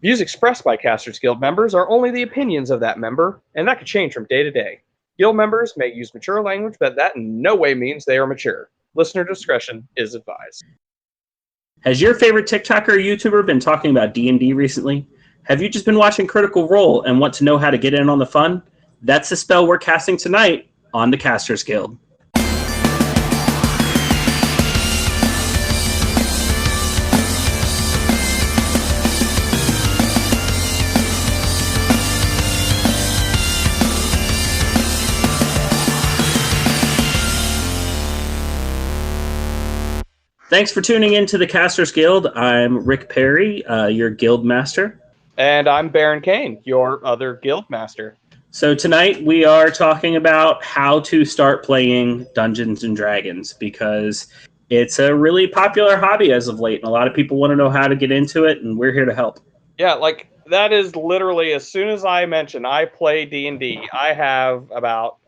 Views expressed by Casters Guild members are only the opinions of that member, and that could change from day to day. Guild members may use mature language, but that in no way means they are mature. Listener discretion is advised. Has your favorite TikToker or YouTuber been talking about D&D recently? Have you just been watching Critical Role and want to know how to get in on the fun? That's the spell we're casting tonight on the Casters Guild. Thanks for tuning in to the Casters Guild. I'm Rick Perry, your guild master. And I'm Baron Kane, your other guild master. So tonight we are talking about how to start playing Dungeons and Dragons because it's a really popular hobby as of late, and a lot of people want to know how to get into it, and we're here to help. Yeah, like that is literally as soon as I mention I play D&D, I have about,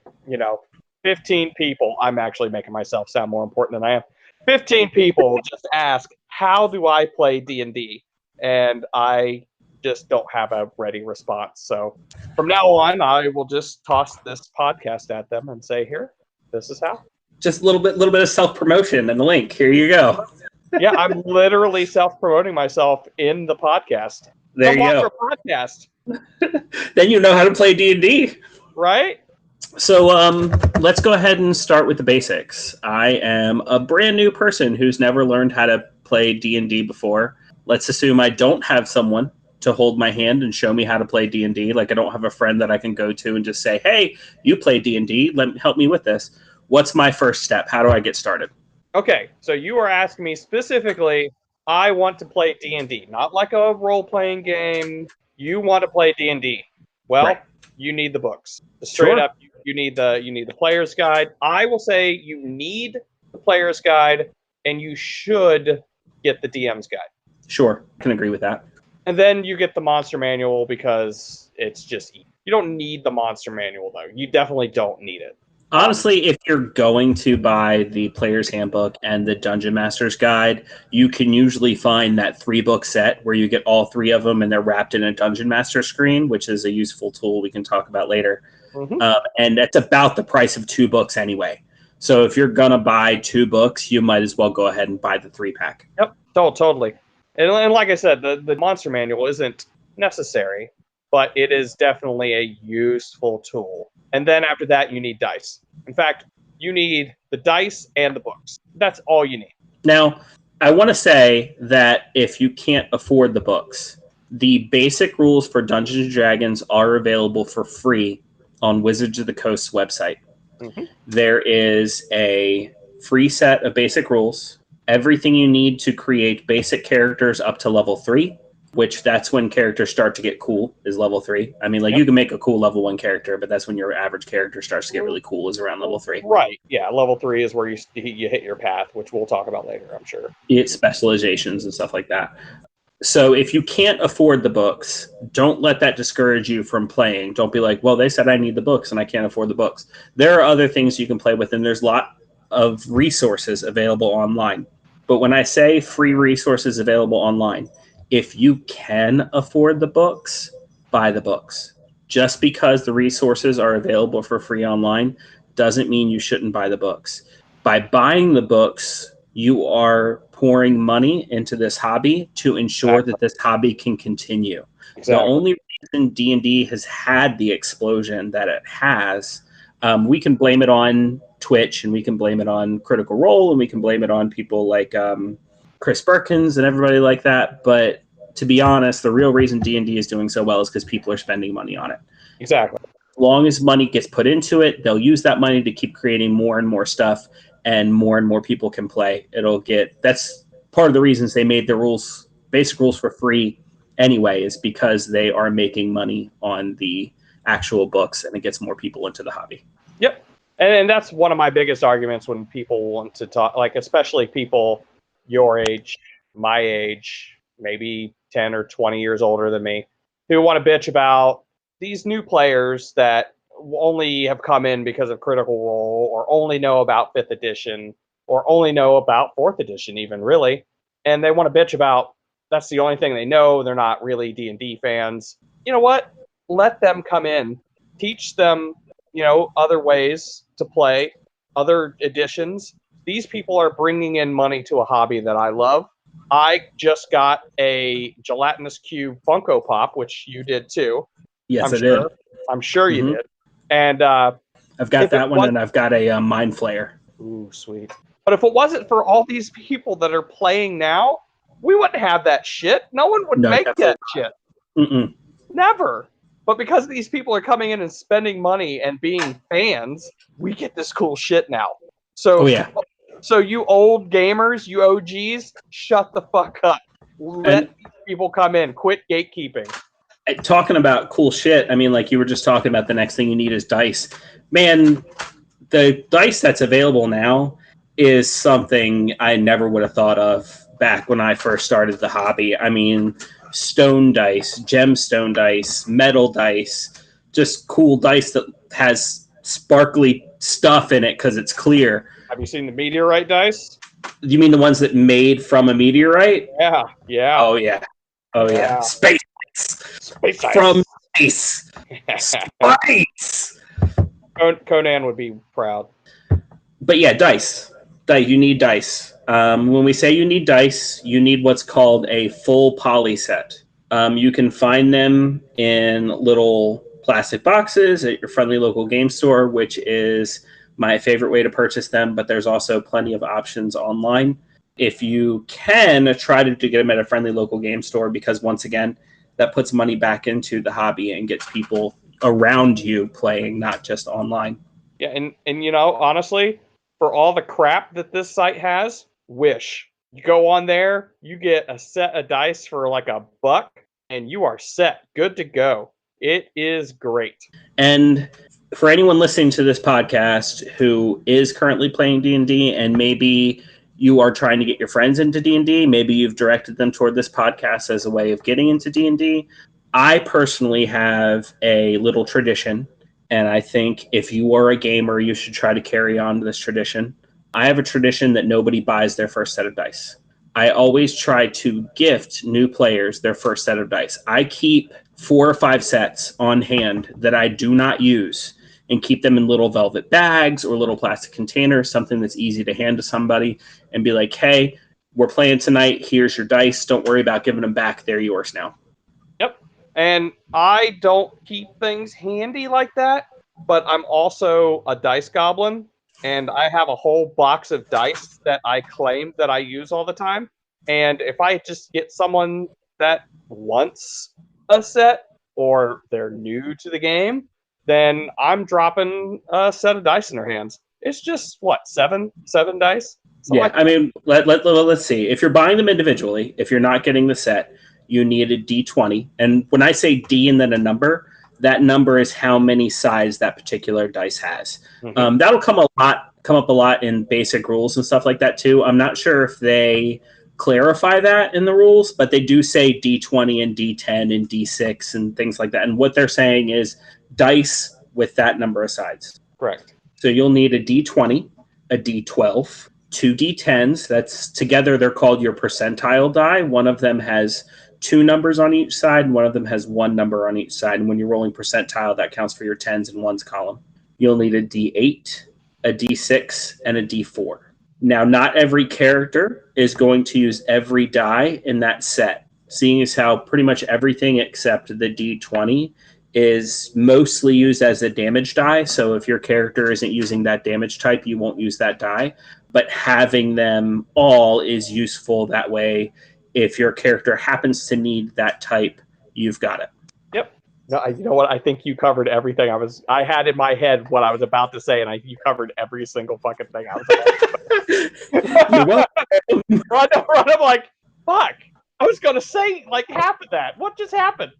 15 people. I'm actually making myself sound more important than I am. 15 people just ask, how do I play D&D? And I just don't have a ready response. So from now on, I will just toss this podcast at them and say, here, this is how. Just a little bit of self-promotion and the link. Here you go. Yeah, I'm literally self-promoting myself in the podcast. There you go. Podcast. Then you know how to play D&D. Right? So let's go ahead and start with the basics. I am a brand new person who's never learned how to play D&D before. Let's assume I don't have someone to hold my hand and show me how to play D&D. Like I don't have a friend that I can go to and just say, hey, you play D&D. Help me with this. What's my first step? How do I get started? Okay, so you are asking me specifically, I want to play D&D, not like a role-playing game. You want to play D&D. Well, right. You need the books. Straight up, you need the player's guide. I will say you need the player's guide, and you should get the DM's guide. Sure, I can agree with that. And then you get the monster manual because it's just easy. You don't need the monster manual, though. You definitely don't need it. Honestly, if you're going to buy the Player's Handbook and the Dungeon Master's Guide, you can usually find that 3-book set where you get all 3 of them and they're wrapped in a Dungeon Master screen, which is a useful tool we can talk about later. Mm-hmm. And that's about the price of 2 books anyway. So if you're going to buy 2 books, you might as well go ahead and buy the 3-pack. Yep, totally. And like I said, the monster manual isn't necessary, but it is definitely a useful tool. And then after that, you need dice. In fact, you need the dice and the books. That's all you need. Now, I want to say that if you can't afford the books, the basic rules for Dungeons & Dragons are available for free on Wizards of the Coast's website. Mm-hmm. There is a free set of basic rules. Everything you need to create basic characters up to level 3. Which that's when characters start to get cool, is level 3. I mean, you can make a cool level 1 character, but that's when your average character starts to get really cool, is around level 3. Right, yeah. Level 3 is where you hit your path, which we'll talk about later, I'm sure. It's specializations and stuff like that. So if you can't afford the books, don't let that discourage you from playing. Don't be like, well, they said I need the books and I can't afford the books. There are other things you can play with, and there's a lot of resources available online. But when I say free resources available online, if you can afford the books, buy the books. Just because the resources are available for free online doesn't mean you shouldn't buy the books. By buying the books, you are pouring money into this hobby to ensure that this hobby can continue. Exactly. The only reason D&D has had the explosion that it has, we can blame it on Twitch, and we can blame it on Critical Role, and we can blame it on people like Chris Perkins and everybody like that, but to be honest, the real reason D&D is doing so well is because people are spending money on it. Exactly. As long as money gets put into it, they'll use that money to keep creating more and more stuff, and more people can play. That's part of the reasons they made the basic rules for free anyway, is because they are making money on the actual books, and it gets more people into the hobby. Yep. And that's one of my biggest arguments when people want to talk, like especially people your age, my age, maybe 10 or 20 years older than me, who want to bitch about these new players that only have come in because of Critical Role, or only know about 5th edition, or only know about 4th edition even, really. And they want to bitch about that's the only thing they know. They're not really D&D fans. You know what? Let them come in. Teach them, other ways to play, other editions. These people are bringing in money to a hobby that I love. I just got a Gelatinous Cube Funko Pop, which you did too. Yes, I did. I'm sure you did. And I've got that one, and I've got a Mind Flayer. Ooh, sweet. But if it wasn't for all these people that are playing now, we wouldn't have that shit. No one would make that shit. Mm-mm. Never. But because these people are coming in and spending money and being fans, we get this cool shit now. So, so you old gamers, you OGs, shut the fuck up. Let people come in. Quit gatekeeping. Talking about cool shit, I mean, like you were just talking about, the next thing you need is dice. Man, the dice that's available now is something I never would have thought of back when I first started the hobby. I mean, stone dice, gemstone dice, metal dice, just cool dice that has sparkly stuff in it because it's clear. Have you seen the meteorite dice? You mean the ones that made from a meteorite? Yeah, yeah. Oh, yeah. Oh, yeah. Space dice. From space. Space. Conan would be proud. But yeah, dice. You need dice. When we say you need dice, you need what's called a full poly set. You can find them in little plastic boxes at your friendly local game store, which is my favorite way to purchase them, but there's also plenty of options online. If you can, try to get them at a friendly local game store, because once again, that puts money back into the hobby and gets people around you playing, not just online. Yeah, and honestly, for all the crap that this site has, Wish. You go on there, you get a set of dice for like $1, and you are set. Good to go. It is great. And for anyone listening to this podcast who is currently playing D&D, and maybe you are trying to get your friends into D&D, maybe you've directed them toward this podcast as a way of getting into D&D, I personally have a little tradition, and I think if you are a gamer, you should try to carry on this tradition. I have a tradition that nobody buys their first set of dice. I always try to gift new players their first set of dice. I keep 4 or 5 sets on hand that I do not use, and keep them in little velvet bags or little plastic containers, something that's easy to hand to somebody and be like, hey, we're playing tonight. Here's your dice. Don't worry about giving them back. They're yours now. Yep. And I don't keep things handy like that, but I'm also a dice goblin, and I have a whole box of dice that I claim that I use all the time. And if I just get someone that wants a set, or they're new to the game, then I'm dropping a set of dice in their hands. It's just, what, seven dice? Yeah, I mean, let's see. If you're buying them individually, if you're not getting the set, you need a D20. And when I say D and then a number, that number is how many sides that particular dice has. Mm-hmm. That'll come up a lot in basic rules and stuff like that too. I'm not sure if they clarify that in the rules, but they do say D20 and D10 and D6 and things like that. And what they're saying is dice with that number of sides. Correct. So you'll need a D20, a D12, 2 D10s. That's together, they're called your percentile die. One of them has 2 numbers on each side, and one of them has 1 number on each side. And when you're rolling percentile, that counts for your 10s and 1s column. You'll need a D8, a D6, and a D4. Now, not every character is going to use every die in that set, seeing as how pretty much everything except the D20 is mostly used as a damage die. So if your character isn't using that damage type, you won't use that die. But having them all is useful that way. If your character happens to need that type, you've got it. Yep. No, you know what? I think you covered everything I had in my head what I was about to say, and you covered every single fucking thing I was about to say. I'm like, fuck. I was going to say like half of that. What just happened?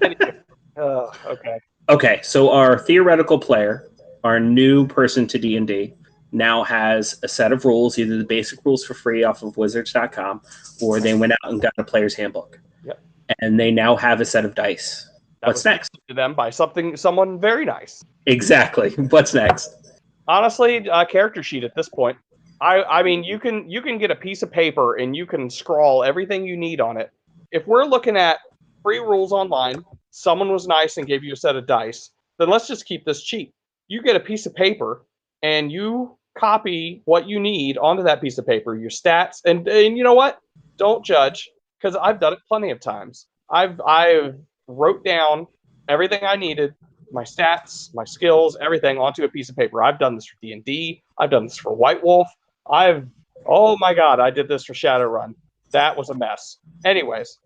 Anyway. Okay. Okay, so our theoretical player, our new person to D&D, now has a set of rules, either the basic rules for free off of wizards.com, or they went out and got a player's handbook. Yep. And they now have a set of dice. What's next? To them by someone very nice. Exactly. What's next? Honestly, a character sheet at this point. I mean, you can get a piece of paper and you can scrawl everything you need on it. If we're looking at free rules online, someone was nice and gave you a set of dice, then let's just keep this cheap. You get a piece of paper and you copy what you need onto that piece of paper, your stats, and you know what? Don't judge, because I've done it plenty of times. I've wrote down everything I needed, my stats, my skills, everything onto a piece of paper. I've done this for D&D. I've done this for White Wolf. Oh my God, I did this for Shadowrun. That was a mess. Anyways,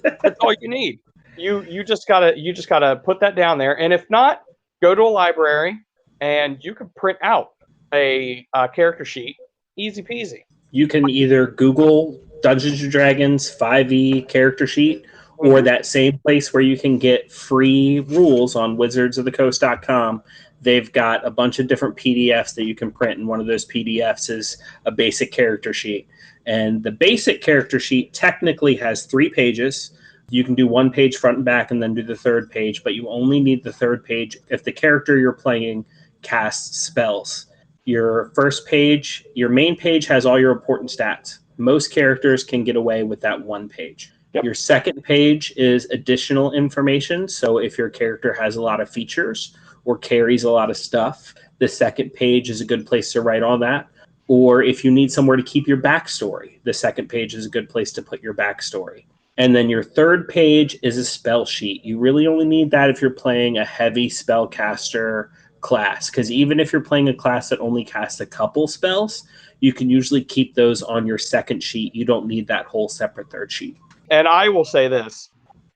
that's all you need. You just gotta put that down there, and if not, go to a library and you can print out a character sheet, easy peasy. You can either Google Dungeons and Dragons 5e character sheet, or that same place where you can get free rules on wizardsofthecoast.com. They've got a bunch of different PDFs that you can print, and one of those PDFs is a basic character sheet. And the basic character sheet technically has 3 pages. You can do 1 page front and back and then do the 3rd page, but you only need the 3rd page if the character you're playing casts spells. Your first page, your main page has all your important stats. Most characters can get away with that 1 page. Yep. Your second page is additional information. So if your character has a lot of features or carries a lot of stuff, the second page is a good place to write all that. Or if you need somewhere to keep your backstory, the second page is a good place to put your backstory. And then your 3rd page is a spell sheet. You really only need that if you're playing a heavy spellcaster class, because even if you're playing a class that only casts a couple spells, you can usually keep those on your 2nd sheet. You don't need that whole separate 3rd sheet. And I will say this,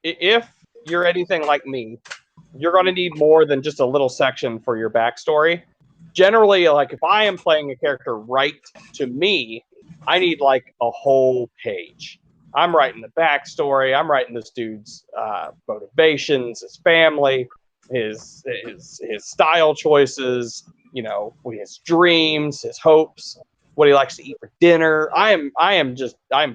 if you're anything like me, you're going to need more than just a little section for your backstory. Generally, like if I am playing a character right to me, I need like a whole page. I'm writing the backstory. I'm writing this dude's motivations, his family, his style choices, you know, his dreams, his hopes, what he likes to eat for dinner. I'm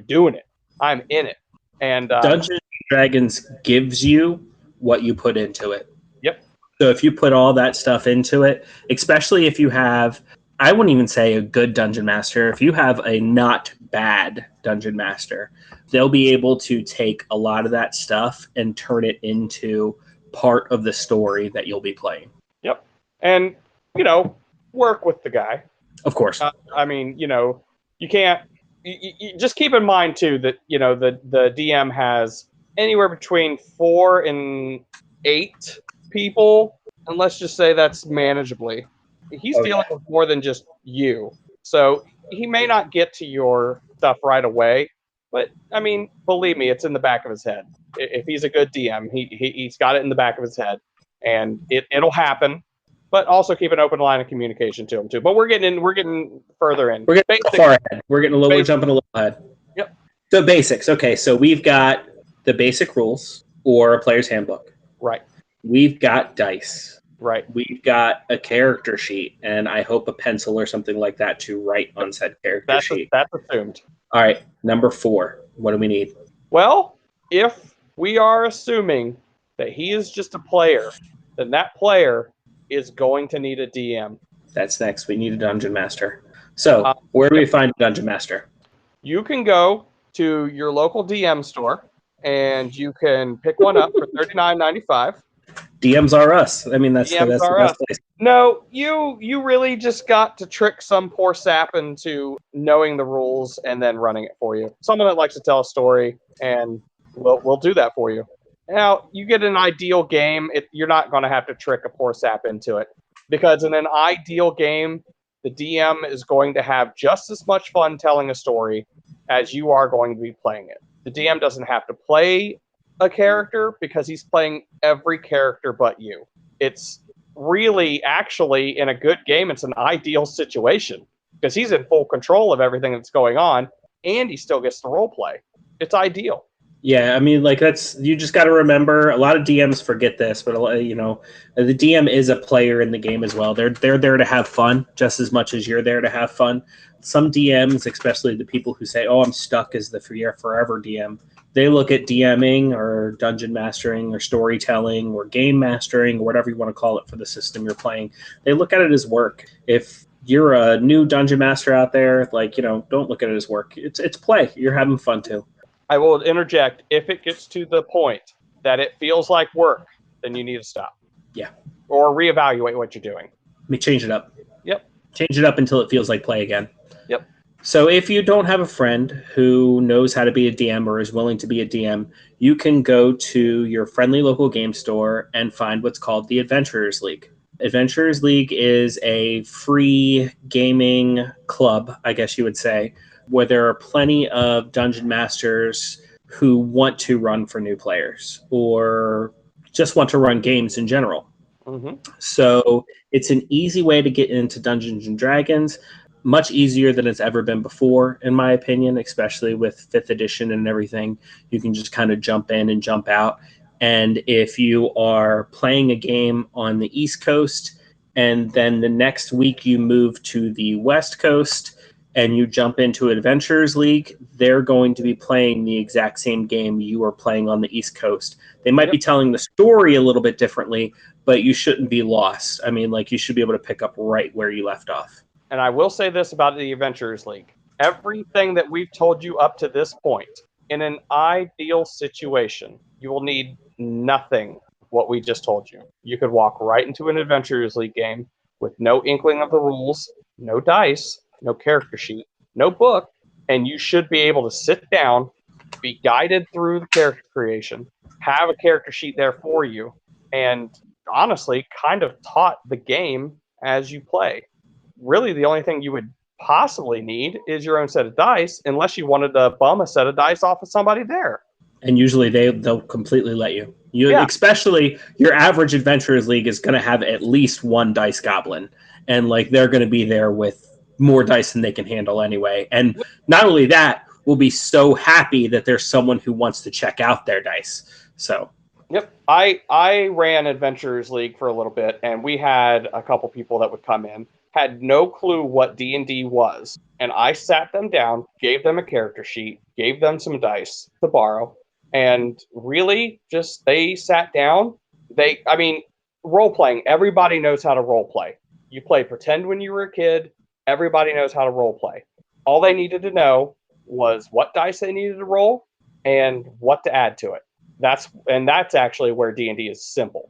doing it. I'm in it. And Dungeons and Dragons gives you what you put into it. Yep. So if you put all that stuff into it, especially if you have, I wouldn't even say a good dungeon master, if you have a not bad dungeon master, they'll be able to take a lot of that stuff and turn it into part of the story that you'll be playing. Yep. And, you know, work with the guy. Of course. I mean, you know, you can't, you just keep in mind too that, you know, the DM has anywhere between 4 and 8 people, and let's just say that's manageably. He's dealing with more than just you, so he may not get to your stuff right away, but I mean, believe me, it's in the back of his head. If he's a good DM, he's got it in the back of his head, and it'll happen. But also keep an open line of communication to him too. But we're getting further in. We're getting far ahead. We're jumping a little ahead. Yep. So basics. Okay, so we've got the basic rules or a player's handbook. Right. We've got dice. Right. We've got a character sheet, and I hope a pencil or something like that to write on said character sheet. That's assumed. All right, number 4. What do we need? Well, if we are assuming that he is just a player, then that player is going to need a DM. That's next. We need a dungeon master. So, where do we find a dungeon master? You can go to your local DM store, and you can pick one up for $39.95. DMs are us. I mean, that's the best place. No, you really just got to trick some poor sap into knowing the rules and then running it for you. Someone that likes to tell a story, and we'll do that for you. Now, you get an ideal game, you're not going to have to trick a poor sap into it. Because in an ideal game, the DM is going to have just as much fun telling a story as you are going to be playing it. The DM doesn't have to play a character because he's playing every character but you. It's really, actually, in a good game, it's an ideal situation because he's in full control of everything that's going on, and he still gets to role play. It's ideal. Yeah, I mean, like you just got to remember, a lot of DMs forget this, but you know, the DM is a player in the game as well. They're there to have fun just as much as you're there to have fun. Some DMs, especially the people who say, "Oh, I'm stuck as the forever DM," they look at DMing or dungeon mastering or storytelling or game mastering or whatever you want to call it for the system you're playing. They look at it as work. If you're a new dungeon master out there, like, you know, don't look at it as work. It's play. You're having fun too. I will interject. If it gets to the point that it feels like work, then you need to stop. Yeah. Or reevaluate what you're doing. Change it up. Yep. Change it up until it feels like play again. Yep. So if you don't have a friend who knows how to be a DM or is willing to be a DM, you can go to your friendly local game store and find what's called the Adventurers League. Adventurers League is a free gaming club, I guess you would say, where there are plenty of dungeon masters who want to run for new players or just want to run games in general. Mm-hmm. So it's an easy way to get into Dungeons and Dragons, much easier than it's ever been before, in my opinion, especially with 5th edition and everything. You can just kind of jump in and jump out. And if you are playing a game on the East Coast and then the next week you move to the West Coast and you jump into Adventurers League, they're going to be playing the exact same game you are playing on the East Coast. They might be telling the story a little bit differently, but you shouldn't be lost. I mean, like, you should be able to pick up right where you left off. And I will say this about the Adventurers League. Everything that we've told you up to this point, in an ideal situation, you will need nothing what we just told you. You could walk right into an Adventurers League game with no inkling of the rules, no dice, no character sheet, no book, and you should be able to sit down, be guided through the character creation, have a character sheet there for you, and honestly kind of taught the game as you play. Really, the only thing you would possibly need is your own set of dice, unless you wanted to bum a set of dice off of somebody there. And usually they'll completely let you. Especially your average Adventurers League is going to have at least one dice goblin, and like they're going to be there with more dice than they can handle anyway. And not only that, we'll be so happy that there's someone who wants to check out their dice. So. Yep. I ran Adventurers League for a little bit, and we had a couple people that would come in, had no clue what D&D was, and I sat them down, gave them a character sheet, gave them some dice to borrow, and really just they sat down. Role-playing, everybody knows how to role-play. You play pretend when you were a kid, everybody knows how to role-play. All they needed to know was what dice they needed to roll and what to add to it. That's actually where D&D is simple.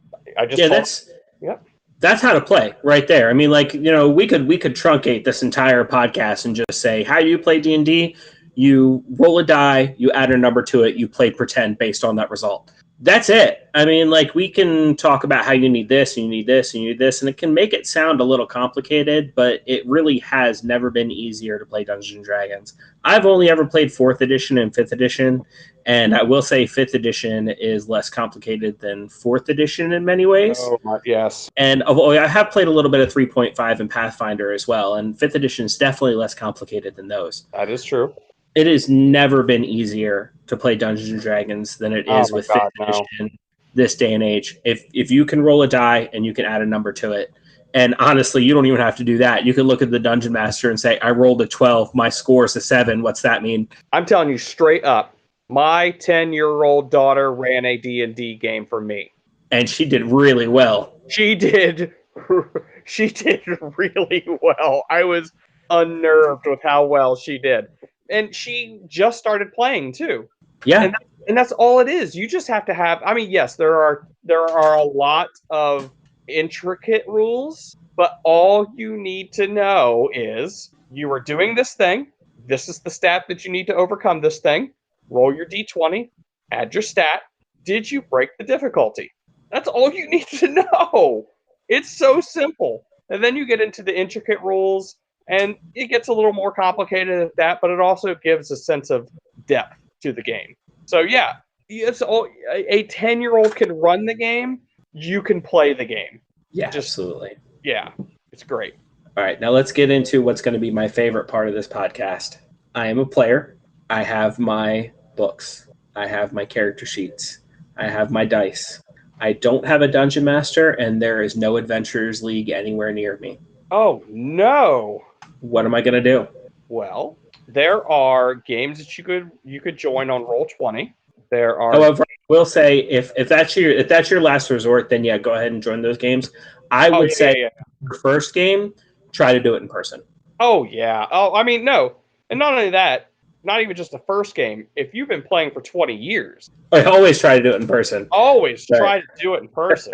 That's how to play right there. I mean, like, you know, we could truncate this entire podcast and just say, how do you play D&D? You roll a die, you add a number to it, you play pretend based on that result. That's it. I mean, like, we can talk about how you need this, and you need this, and you need this, and it can make it sound a little complicated, but it really has never been easier to play Dungeons and Dragons. I've only ever played 4th edition and 5th edition, and I will say 5th edition is less complicated than 4th edition in many ways. Oh, yes. And I have played a little bit of 3.5 and Pathfinder as well, and 5th edition is definitely less complicated than those. That is true. It has never been easier to play Dungeons and Dragons than it is with 5th edition this day and age. If you can roll a die and you can add a number to it, and honestly, you don't even have to do that. You can look at the Dungeon Master and say, I rolled a 12, my score is a 7. What's that mean? I'm telling you straight up, my 10-year-old daughter ran a D&D game for me. And she did really well. She did really well. I was unnerved with how well she did. And she just started playing too. Yeah. And that's all it is. You just have to have, I mean, yes, there are a lot of intricate rules, but all you need to know is you are doing this thing. This is the stat that you need to overcome this thing. Roll your d20, add your stat. Did you break the difficulty? That's all you need to know. It's so simple. And then you get into the intricate rules, and it gets a little more complicated at that, but it also gives a sense of depth to the game. So yeah, a 10-year-old can run the game. You can play the game. Yeah, absolutely. Yeah, it's great. All right, now let's get into what's going to be my favorite part of this podcast. I am a player. I have my books. I have my character sheets. I have my dice. I don't have a dungeon master, and there is no Adventurers League anywhere near me. Oh, no. What am I going to do? Well, there are games that you could join on Roll20. There are. However, I will say if that's your last resort, then yeah, go ahead and join those games. I would say your first game, try to do it in person. Oh, yeah. Oh, I mean, no. And not only that, not even just the first game. If you've been playing for 20 years, I always try to do it in person. Always Right. try to do it in person.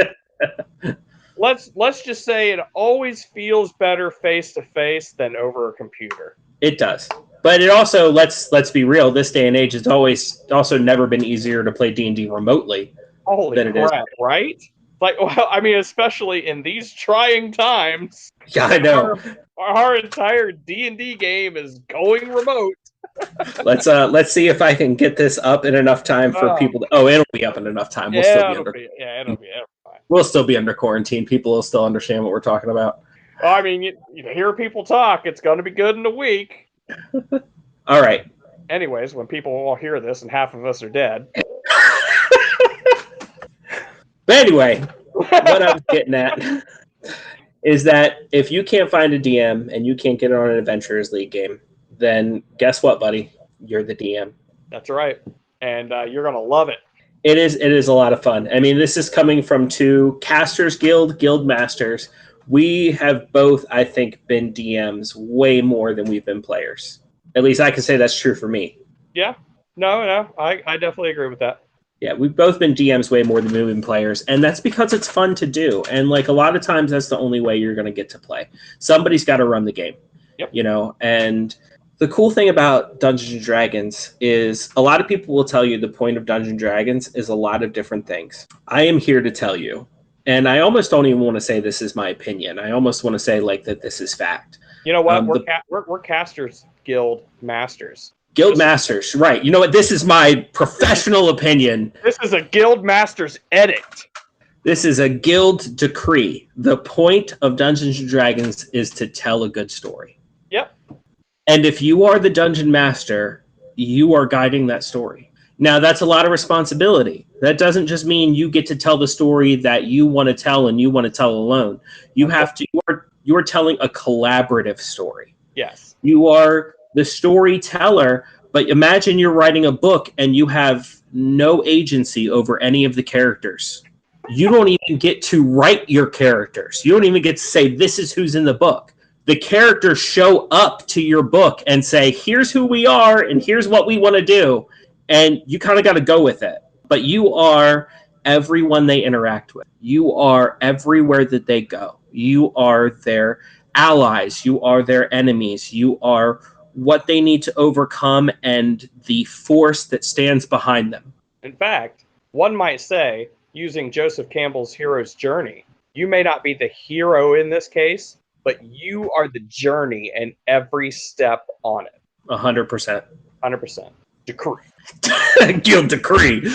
Let's just say it always feels better face to face than over a computer. It does. But it also, let's be real, this day and age, it's always also never been easier to play D&D remotely. Holy crap, right? Like, well, I mean, especially in these trying times. Yeah, I know. Our entire D&D game is going remote. Let's see if I can get this up in enough time for people to... Oh, it'll be up in enough time. We'll still be under... it'll be fine. We'll still be under quarantine. People will still understand what we're talking about. Well, I mean, you hear people talk, it's going to be good in a week. All right. Anyways, when people all hear this and half of us are dead. But anyway, what I'm getting at is that if you can't find a DM and you can't get it on an Adventurers League game, then guess what, buddy? You're the DM. That's right. And you're going to love it. It is a lot of fun. I mean, this is coming from two Casters Guild Masters. We have both, I think, been DMs way more than we've been players. At least I can say that's true for me. Yeah. No, I definitely agree with that. Yeah, we've both been DMs way more than we've been players, and that's because it's fun to do. And like a lot of times, that's the only way you're going to get to play. Somebody's got to run the game, you know. And the cool thing about Dungeons and Dragons is a lot of people will tell you the point of Dungeons and Dragons is a lot of different things. I am here to tell you, and I almost don't even want to say this is my opinion. I almost want to say like that this is fact. You know what? We're Casters Guild Masters. Guild Masters, right. You know what? This is my professional opinion. This is a Guild Masters edict. This is a guild decree. The point of Dungeons & Dragons is to tell a good story. Yep. And if you are the Dungeon Master, you are guiding that story. Now, that's a lot of responsibility. That doesn't just mean you get to tell the story that you want to tell and you want to tell alone. You are telling a collaborative story. Yes. You are the storyteller, but imagine you're writing a book and you have no agency over any of the characters. You don't even get to write your characters. You don't even get to say, this is who's in the book. The characters show up to your book and say, here's who we are and here's what we want to do. And you kind of got to go with it. But you are everyone they interact with. You are everywhere that they go. You are their allies. You are their enemies. You are what they need to overcome and the force that stands behind them. In fact, one might say, using Joseph Campbell's hero's journey, you may not be the hero in this case, but you are the journey and every step on it. 100%. 100%. Decree. Guild decree.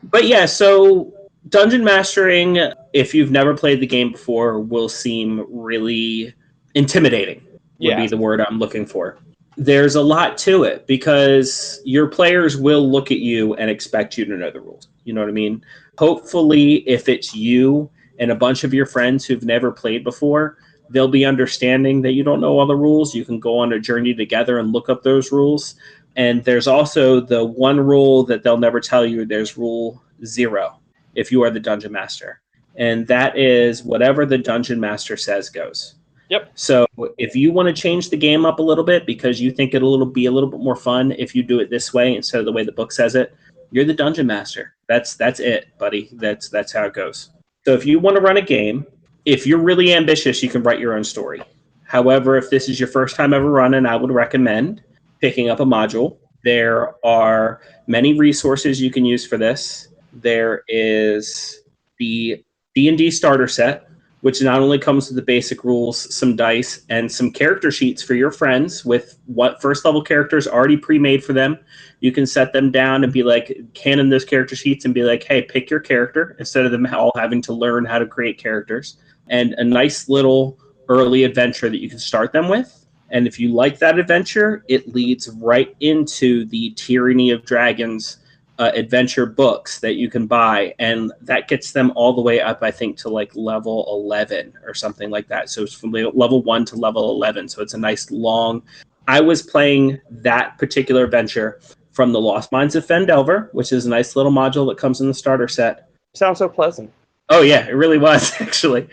But yeah, so dungeon mastering, if you've never played the game before, will seem really intimidating, would be the word I'm looking for. There's a lot to it because your players will look at you and expect you to know the rules. You know what I mean? Hopefully, if it's you and a bunch of your friends who've never played before, they'll be understanding that you don't know all the rules. You can go on a journey together and look up those rules. And there's also the one rule that they'll never tell you. There's rule 0 if you are the dungeon master. And that is whatever the dungeon master says goes. Yep. So if you want to change the game up a little bit because you think it'll be a little bit more fun if you do it this way instead of the way the book says it, you're the dungeon master. That's it, buddy. That's how it goes. So if you want to run a game, if you're really ambitious, you can write your own story. However, if this is your first time ever running, I would recommend picking up a module. There are many resources you can use for this. There is the Dnd Starter Set, which not only comes with the basic rules, some dice, and some character sheets for your friends with what first level characters already pre-made for them. You can set them down and be like, canon those character sheets and be like, hey, pick your character instead of them all having to learn how to create characters. And a nice little early adventure that you can start them with. And if you like that adventure, it leads right into the Tyranny of Dragons adventure books that you can buy, and that gets them all the way up, I think, to like level 11 or something like that. So it's from level 1 to level 11. So it's a nice long... I was playing that particular adventure from the Lost Mines of Fendelver, which is a nice little module that comes in the starter set. Sounds so pleasant. Oh yeah, it really was, actually.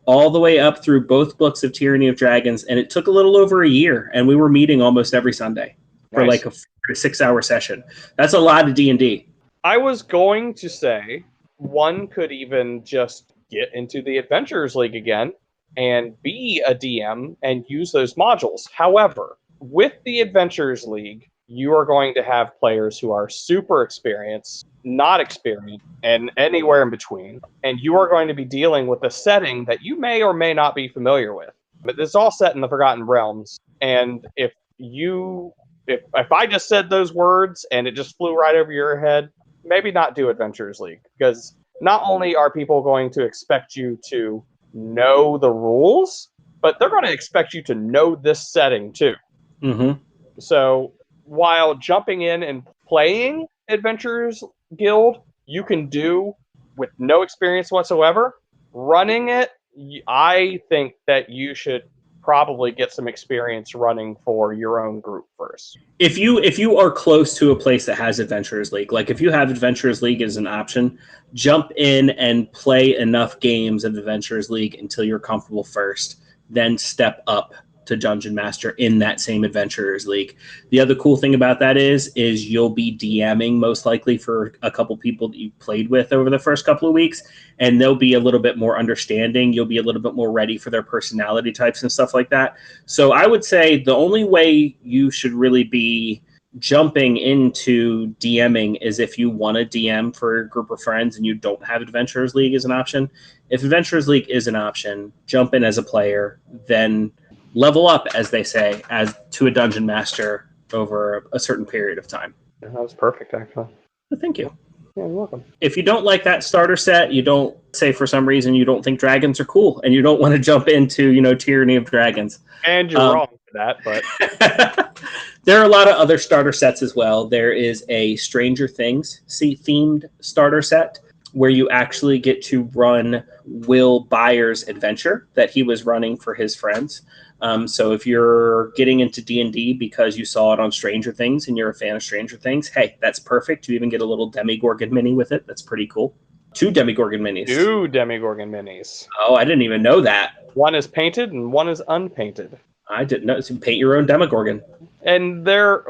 all the way up through both books of Tyranny of Dragons, and it took a little over a year, and we were meeting almost every Sunday for like a 6-hour session. That's a lot of D&D. I was going to say one could even just get into the Adventurers League again and be a DM and use those modules. However, with the Adventurers League, you are going to have players who are super experienced, not experienced, and anywhere in between. And you are going to be dealing with a setting that you may or may not be familiar with. But it's all set in the Forgotten Realms. And if I just said those words and it just flew right over your head, maybe not do Adventurers League. Because not only are people going to expect you to know the rules, but they're going to expect you to know this setting too. Mm-hmm. So while jumping in and playing Adventurers Guild, you can do with no experience whatsoever. Running it, I think that you should probably get some experience running for your own group first. If you are close to a place that has Adventurers League, like if you have Adventurers League as an option, jump in and play enough games of Adventurers League until you're comfortable first, then step up to Dungeon Master in that same Adventurers League. The other cool thing about that is you'll be DMing most likely for a couple people that you've played with over the first couple of weeks, and they'll be a little bit more understanding. You'll be a little bit more ready for their personality types and stuff like that. So I would say the only way you should really be jumping into DMing is if you want to DM for a group of friends and you don't have Adventurers League as an option. If Adventurers League is an option, jump in as a player, then level up, as they say, as to a Dungeon Master over a certain period of time. That was perfect, actually. Thank you. Yeah, you're welcome. If you don't like that starter set, you don't say for some reason you don't think dragons are cool, and you don't want to jump into, Tyranny of Dragons. And you're wrong for that, but there are a lot of other starter sets as well. There is a Stranger Things themed starter set where you actually get to run Will Byers' adventure that he was running for his friends. So if you're getting into D&D because you saw it on Stranger Things and you're a fan of Stranger Things, hey, that's perfect. You even get a little Demigorgon mini with it. That's pretty cool. 2 Demigorgon minis. 2 Demigorgon minis. Oh, I didn't even know that. One is painted and one is unpainted. I didn't know. So paint your own Demigorgon. And they're,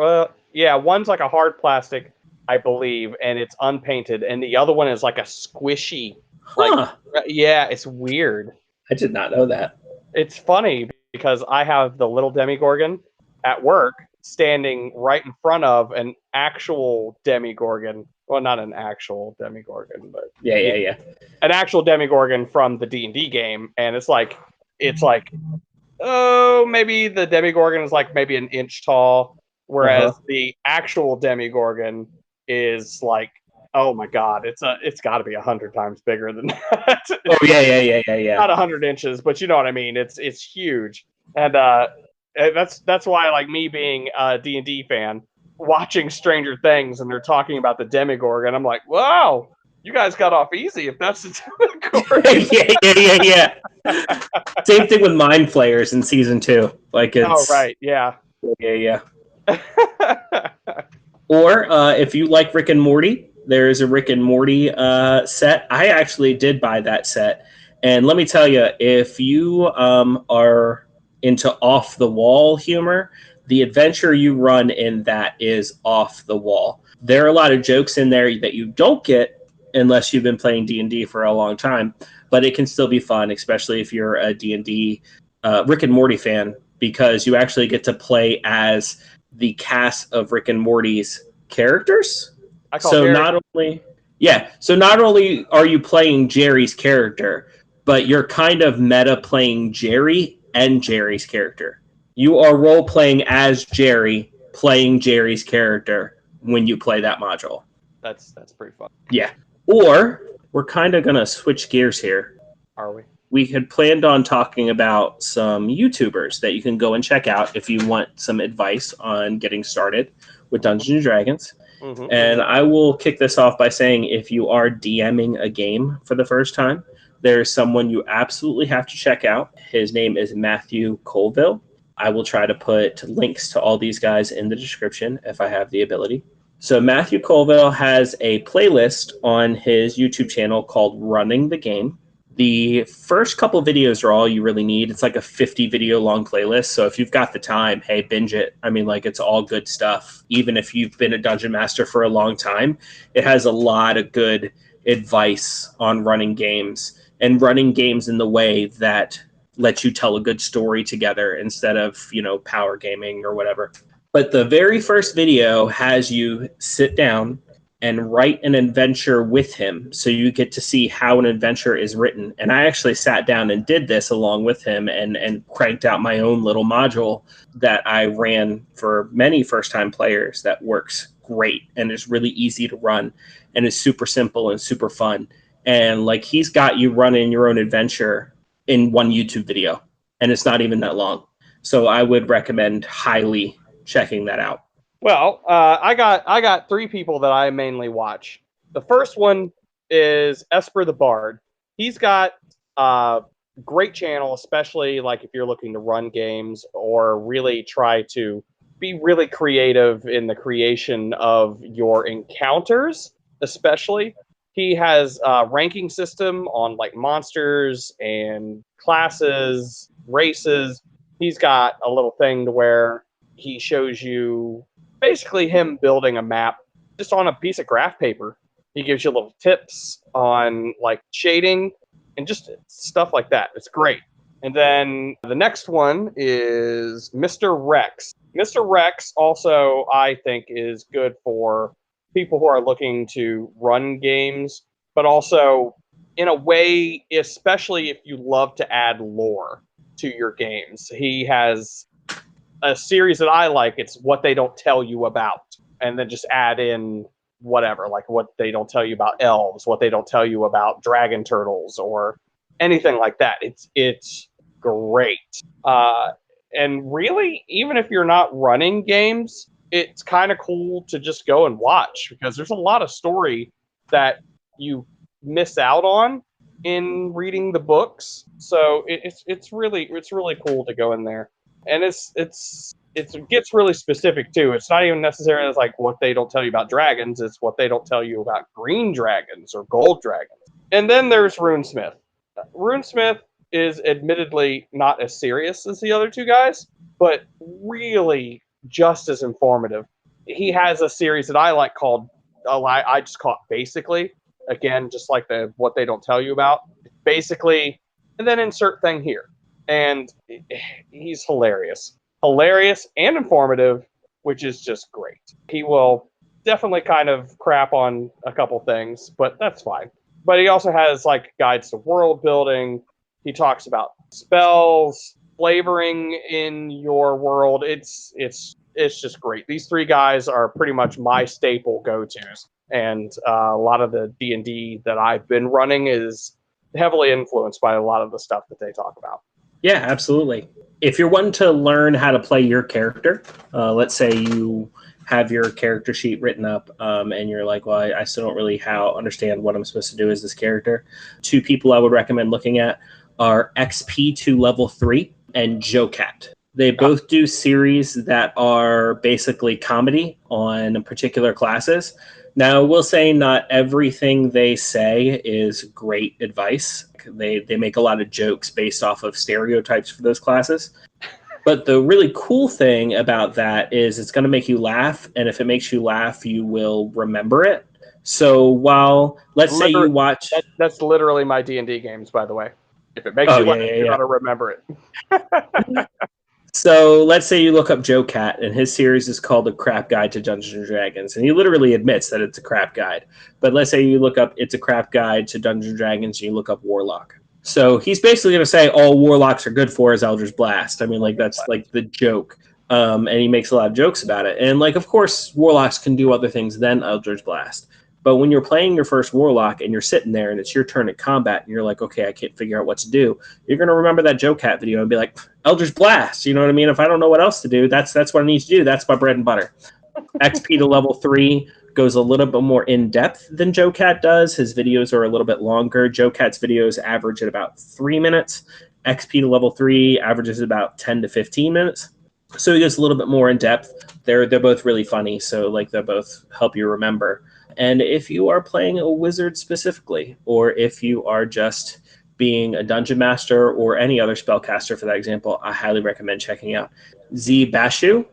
one's like a hard plastic, I believe, and it's unpainted. And the other one is like a squishy. It's weird. I did not know that. It's funny because I have the little Demigorgon at work standing right in front of an actual Demigorgon. Well, not an actual Demigorgon, but yeah, an actual Demigorgon from the D&D game, and it's like, maybe the Demigorgon is like maybe an inch tall, whereas the actual Demigorgon is like, oh my god, it's got to be 100 times bigger than that. Oh yeah. Not 100 inches, but you know what I mean. It's huge, and that's why, like, me being a D&D fan, watching Stranger Things and they're talking about the Demigorgon, I'm like, wow, you guys got off easy if that's the Demigorgon. yeah. Same thing with Mind Flayers in season 2. Like, it's yeah. Or if you like Rick and Morty, there is a Rick and Morty set. I actually did buy that set. And let me tell you, if you are into off-the-wall humor, the adventure you run in that is off the wall. There are a lot of jokes in there that you don't get unless you've been playing D&D for a long time, but it can still be fun, especially if you're a D&D Rick and Morty fan, because you actually get to play as the cast of Rick and Morty's characters. So not only are you playing Jerry's character, but you're kind of meta playing Jerry and Jerry's character. You are role playing as Jerry, playing Jerry's character when you play that module. That's pretty fun. Yeah. Or we're kind of gonna switch gears here. Are we? We had planned on talking about some YouTubers that you can go and check out if you want some advice on getting started with Dungeons and Dragons. Mm-hmm. And I will kick this off by saying, if you are DMing a game for the first time, there's someone you absolutely have to check out. His name is Matthew Colville. I will try to put links to all these guys in the description if I have the ability. So Matthew Colville has a playlist on his YouTube channel called Running the Game. The first couple videos are all you really need. It's like a 50 video long playlist. So if you've got the time, hey, binge it. I mean, like, it's all good stuff. Even if you've been a dungeon master for a long time, it has a lot of good advice on running games and running games in the way that lets you tell a good story together instead of, you know, power gaming or whatever. But the very first video has you sit down and write an adventure with him, so you get to see how an adventure is written. And I actually sat down and did this along with him and cranked out my own little module that I ran for many first-time players that works great and is really easy to run and is super simple and super fun. And like, he's got you running your own adventure in one YouTube video, and it's not even that long. So I would recommend highly checking that out. Well, I got 3 people that I mainly watch. The first one is Esper the Bard. He's got a great channel, especially like if you're looking to run games or really try to be really creative in the creation of your encounters, especially. He has a ranking system on like monsters and classes, races. He's got a little thing to where he shows you basically him building a map just on a piece of graph paper. He gives you little tips on like shading and just stuff like that. It's great. And then the next one is Mr. Rex. Mr. Rex also, I think, is good for people who are looking to run games, but also in a way, especially if you love to add lore to your games. He has a series that I like. It's What They Don't Tell You About, and then just add in whatever, like what they don't tell you about elves, what they don't tell you about dragon turtles, or anything like that. It's great. And really, even if you're not running games, it's kind of cool to just go and watch, because there's a lot of story that you miss out on in reading the books. So it's really cool to go in there. And it gets really specific too. It's not even necessarily like what they don't tell you about dragons. It's what they don't tell you about green dragons or gold dragons. And then there's Runesmith. Runesmith is admittedly not as serious as the other 2 guys, but really just as informative. He has a series that I like called, I just call it Basically. Again, just like the What They Don't Tell You About. Basically, and then insert thing here. And he's hilarious. Hilarious and informative, which is just great. He will definitely kind of crap on a couple things, but that's fine. But he also has like guides to world building. He talks about spells, flavoring in your world. It's just great. These 3 guys are pretty much my staple go-tos. And a lot of the D&D that I've been running is heavily influenced by a lot of the stuff that they talk about. Yeah, absolutely. If you're wanting to learn how to play your character, let's say you have your character sheet written up and you're like, well, I still don't really understand what I'm supposed to do as this character. 2 people I would recommend looking at are XP to level 3 and JoeCat. They both do series that are basically comedy on particular classes. Now, we'll say not everything they say is great advice. They make a lot of jokes based off of stereotypes for those classes. But the really cool thing about that is it's going to make you laugh. And if it makes you laugh, you will remember it. So while, let's say you watch... That's literally my D&D games, by the way. If it makes you laugh, you got to remember it. So let's say you look up JoeCat, and his series is called The Crap Guide to Dungeons and Dragons, and he literally admits that it's a crap guide. But let's say you look up It's a Crap Guide to Dungeons and Dragons, and you look up Warlock. So he's basically going to say all Warlocks are good for is Eldritch Blast. I mean, like, that's like the joke. And he makes a lot of jokes about it. And, like, of course, Warlocks can do other things than Eldritch Blast. But when you're playing your first Warlock and you're sitting there and it's your turn at combat and you're like, okay, I can't figure out what to do, you're going to remember that JoeCat video and be like, Eldritch Blast, you know what I mean? If I don't know what else to do, that's what I need to do. That's my bread and butter. XP to level 3 goes a little bit more in-depth than JoeCat does. His videos are a little bit longer. JoeCat's videos average at about 3 minutes. XP to level 3 averages about 10 to 15 minutes. So he goes a little bit more in-depth. They're both really funny, so like they'll both help you remember. And if you are playing a wizard specifically, or if you are just being a dungeon master or any other spellcaster for that example, I highly recommend checking out Z Bashu.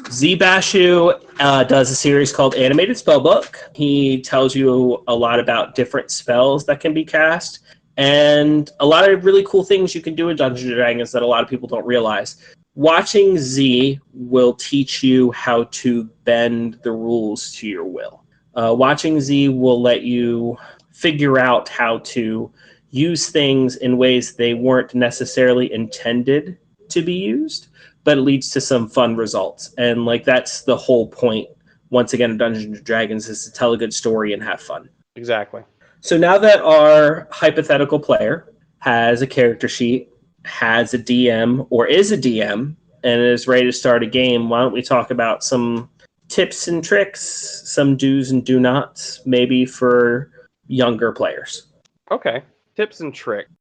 Z Bashu does a series called Animated Spellbook. He tells you a lot about different spells that can be cast and a lot of really cool things you can do in Dungeons & Dragons that a lot of people don't realize. Watching Z will teach you how to bend the rules to your will. Watching Z will let you figure out how to use things in ways they weren't necessarily intended to be used, but it leads to some fun results. And like that's the whole point, once again, of Dungeons & Dragons, is to tell a good story and have fun. Exactly. So now that our hypothetical player has a character sheet, has a DM or is a DM, and is ready to start a game, why don't we talk about some tips and tricks, some do's and do nots, maybe for younger players. Okay. Tips and tricks.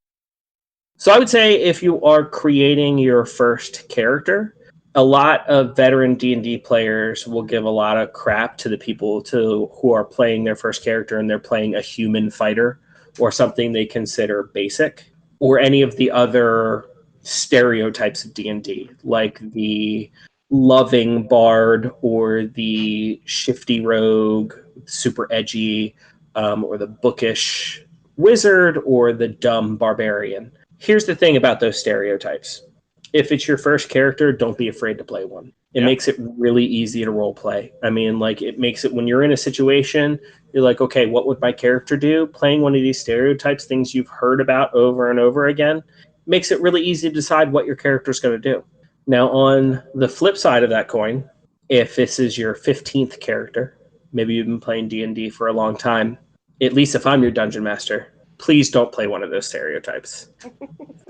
So I would say if you are creating your first character, a lot of veteran D&D players will give a lot of crap to the people who are playing their first character and they're playing a human fighter or something they consider basic, or any of the other stereotypes of D&D, like the loving bard or the shifty rogue, super edgy, or the bookish wizard or the dumb barbarian. Here's the thing about those stereotypes. If it's your first character, don't be afraid to play one. It makes it really easy to role play. I mean, like, it makes it when you're in a situation, you're like, okay, what would my character do? Playing one of these stereotypes, things you've heard about over and over again, makes it really easy to decide what your character's going to do. Now, on the flip side of that coin, if this is your 15th character, maybe you've been playing D&D for a long time, at least if I'm your dungeon master, please don't play one of those stereotypes.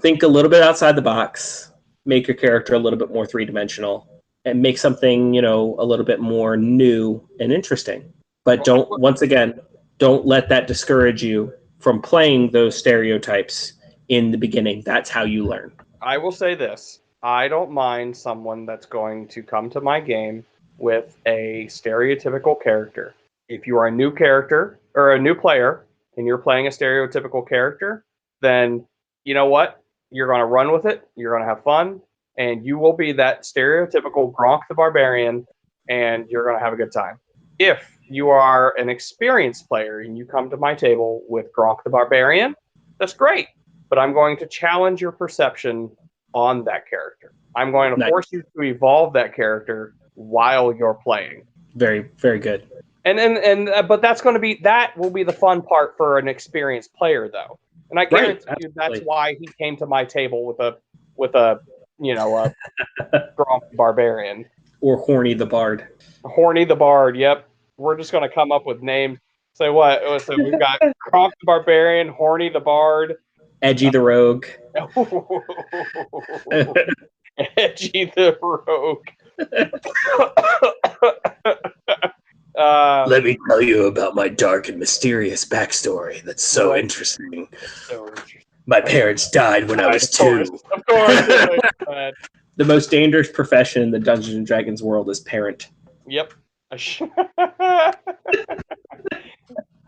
Think a little bit outside the box, make your character a little bit more three-dimensional, and make something, a little bit more new and interesting. But once again, don't let that discourage you from playing those stereotypes in the beginning. That's how you learn. I will say this. I don't mind someone that's going to come to my game with a stereotypical character. If you are a new character or a new player and you're playing a stereotypical character, then you know what? You're going to run with it. You're going to have fun. And you will be that stereotypical Gronk the Barbarian, and you're going to have a good time. If you are an experienced player and you come to my table with Gronk the Barbarian, that's great. But I'm going to challenge your perception on that character. I'm going to force you to evolve that character while you're playing. Very, very good. But that will be the fun part for an experienced player, though. And I guarantee you that's why he came to my table with a Gronk the Barbarian. Or Horny the Bard. Horny the Bard, yep. We're just going to come up with names. So what? So we've got Gronk the Barbarian, Horny the Bard. Edgy the Rogue. Edgy the Rogue. Let me tell you about my dark and mysterious backstory that's so interesting. My parents died when I was 2. Of course. The most dangerous profession in the Dungeons and Dragons world is parent. Yep.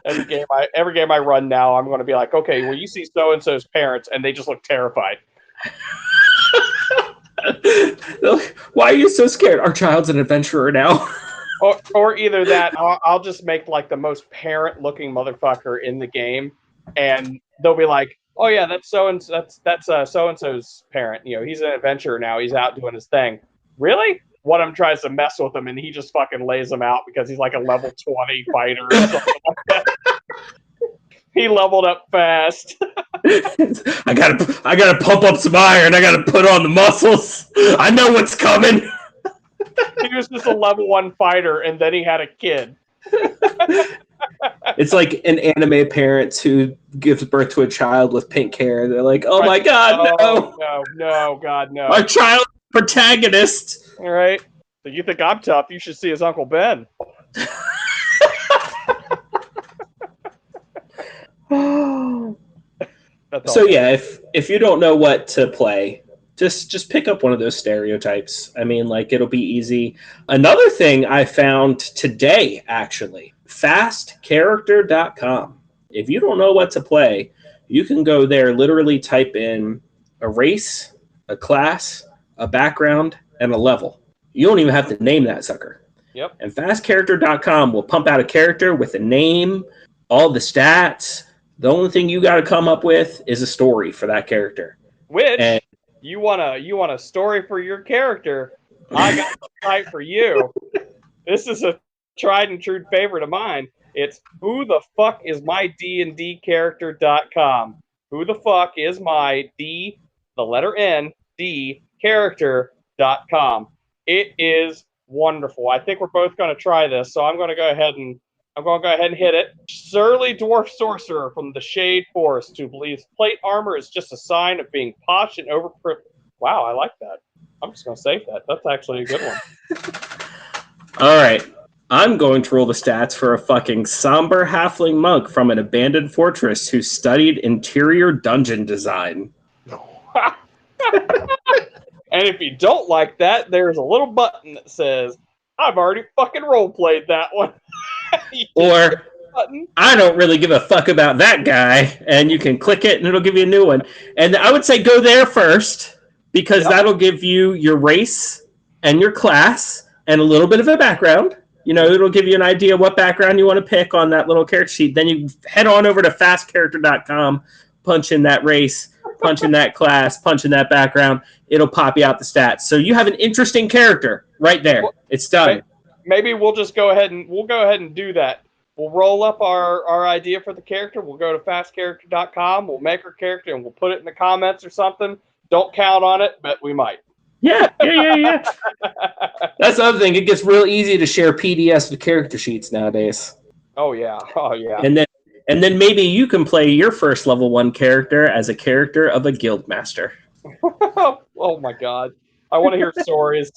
Every game I run now, I'm going to be like, okay, well, you see so-and-so's parents, and they just look terrified. Why are you so scared? Our child's an adventurer now. Or either that, I'll just make like the most parent-looking motherfucker in the game, and they'll be like, "Oh yeah, that's so-and-so's parent. He's an adventurer now. He's out doing his thing." Really? One of them tries to mess with him, and he just fucking lays him out because he's like a level 20 fighter or something like that. He leveled up fast. I gotta pump up some iron. I gotta put on the muscles. I know what's coming. He was just a level 1 fighter, and then he had a kid. It's like an anime parent who gives birth to a child with pink hair. They're like, "Oh my god, no! No, God, no! Our child protagonist." All right. So you think I'm tough? You should see his Uncle Ben. So yeah, if you don't know what to play, just pick up one of those stereotypes. I mean, like, it'll be easy. Another thing I found today, actually, fastcharacter.com. If you don't know what to play, You can go there, literally type in a race, a class, a background, and a level. You don't even have to name that sucker. Yep. And fastcharacter.com will pump out a character with a name, all the stats. The only thing you got to come up with is a story for that character. Which you want a story for your character? I got a site for you. This is a tried and true favorite of mine. It's who the fuck is my dndcharacter.com. Who the fuck is my D, the letter N, D character.com. It is wonderful. I think we're both going to try this, so I'm going to go ahead and hit it. Surly dwarf sorcerer from the Shade Forest who believes plate armor is just a sign of being posh and overproof. Wow, I like that. I'm just going to save that. That's actually a good one. All right. I'm going to roll the stats for a fucking somber halfling monk from an abandoned fortress who studied interior dungeon design. And if you don't like that, there's a little button that says, I've already fucking role-played that one. Or, I don't really give a fuck about that guy, and you can click it and it'll give you a new one. And I would say go there first, because that'll give you your race and your class and a little bit of a background. You know, it'll give you an idea what background you want to pick on that little character sheet. Then you head on over to fastcharacter.com, punch in that race, punch in that class, punch in that background. It'll pop you out the stats. So you have an interesting character right there. It's done. Maybe we'll just go ahead and do that. We'll roll up our idea for the character. We'll go to fastcharacter.com. We'll make our character and we'll put it in the comments or something. Don't count on it, but we might. Yeah. That's the other thing. It gets real easy to share PDFs with character sheets nowadays. Oh yeah. And then maybe you can play your first level 1 character as a character of a guild master. Oh my god. I want to hear stories.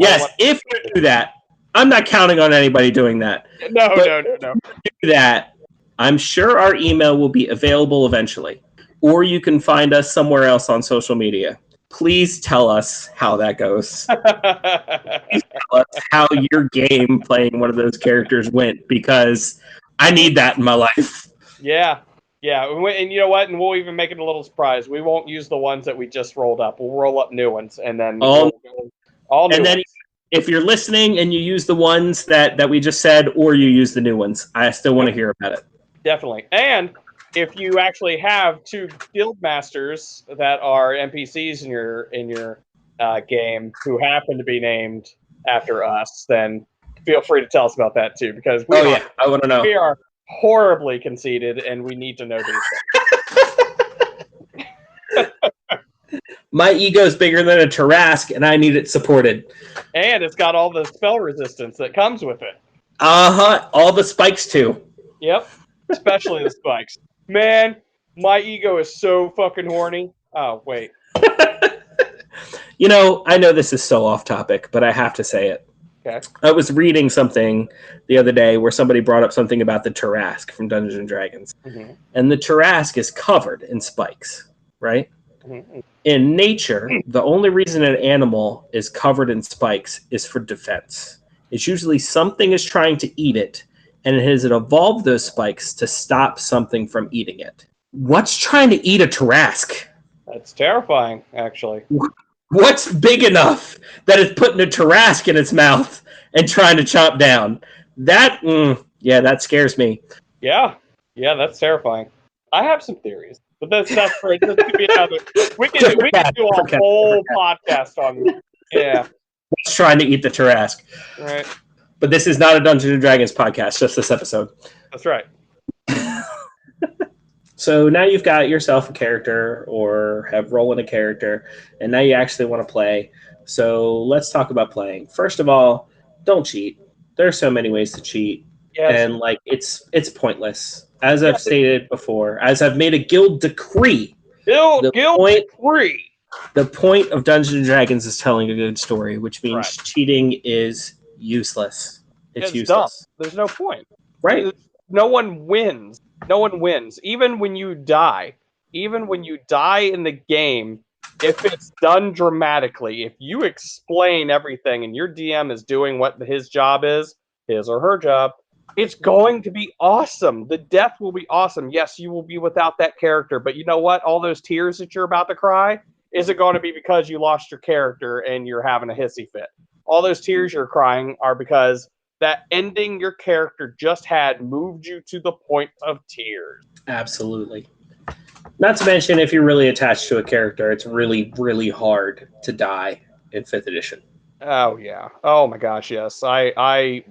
Yes, if you do that. I'm not counting on anybody doing that. No. Do that. I'm sure our email will be available eventually. Or you can find us somewhere else on social media. Please tell us how that goes. Please tell us how your game playing one of those characters went, because I need that in my life. Yeah. And you know what? And we'll even make it a little surprise. We won't use the ones that we just rolled up. We'll roll up new ones, and then all new ones. If you're listening and you use the ones that we just said, or you use the new ones, I still want to hear about it. Definitely. And if you actually have 2 guild masters that are NPCs in your game who happen to be named after us, then feel free to tell us about that too, because I want to know. We are horribly conceited, and we need to know these things. My ego's bigger than a Turrasque, and I need it supported. And it's got all the spell resistance that comes with it. All the spikes too. Yep, especially the spikes. Man, my ego is so fucking horny. Oh, wait. You know, I know this is so off topic, but I have to say it. Okay. I was reading something the other day where somebody brought up something about the Turrasque from Dungeons and Dragons. Mm-hmm. And the Turrasque is covered in spikes, right? Mm-hmm. In nature, the only reason an animal is covered in spikes is for defense. It's usually something is trying to eat it, and it has evolved those spikes to stop something from eating it. What's trying to eat a Turrasque? That's terrifying, actually. What's big enough that it's putting a Turrasque in its mouth and trying to chomp down? That scares me. Yeah, that's terrifying. I have some theories, but that's for this could be another. We can do a whole podcast on this. Yeah. What's trying to eat the Turrasque? Right. But this is not a Dungeons and Dragons podcast, just this episode. That's right. So now you've got yourself a character or have rolling a character, and now you actually want to play. So let's talk about playing. First of all, don't cheat. There are so many ways to cheat. Yes. And it's pointless. As I've stated before, as I've made a guild decree. Guild decree. The point of Dungeons and Dragons is telling a good story, which means cheating is useless. It's useless. Dumb. There's no point. Right. No one wins. No one wins. Even when you die in the game, if it's done dramatically, if you explain everything and your DM is doing what his job is, his or her job, It's going to be awesome. The death will be awesome. Yes, you will be without that character, but you know what? All those tears that you're about to cry, is it going to be because you lost your character and you're having a hissy fit? All those tears you're crying are because that ending your character just had moved you to the point of tears. Absolutely. Not to mention, if you're really attached to a character, it's really, really hard to die in 5th edition. Oh yeah. Oh my gosh, yes. I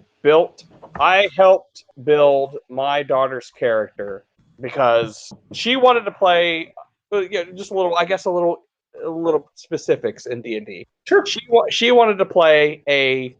helped build my daughter's character because she wanted to play just a little, I guess a little specifics in D&D. Sure. She wanted to play a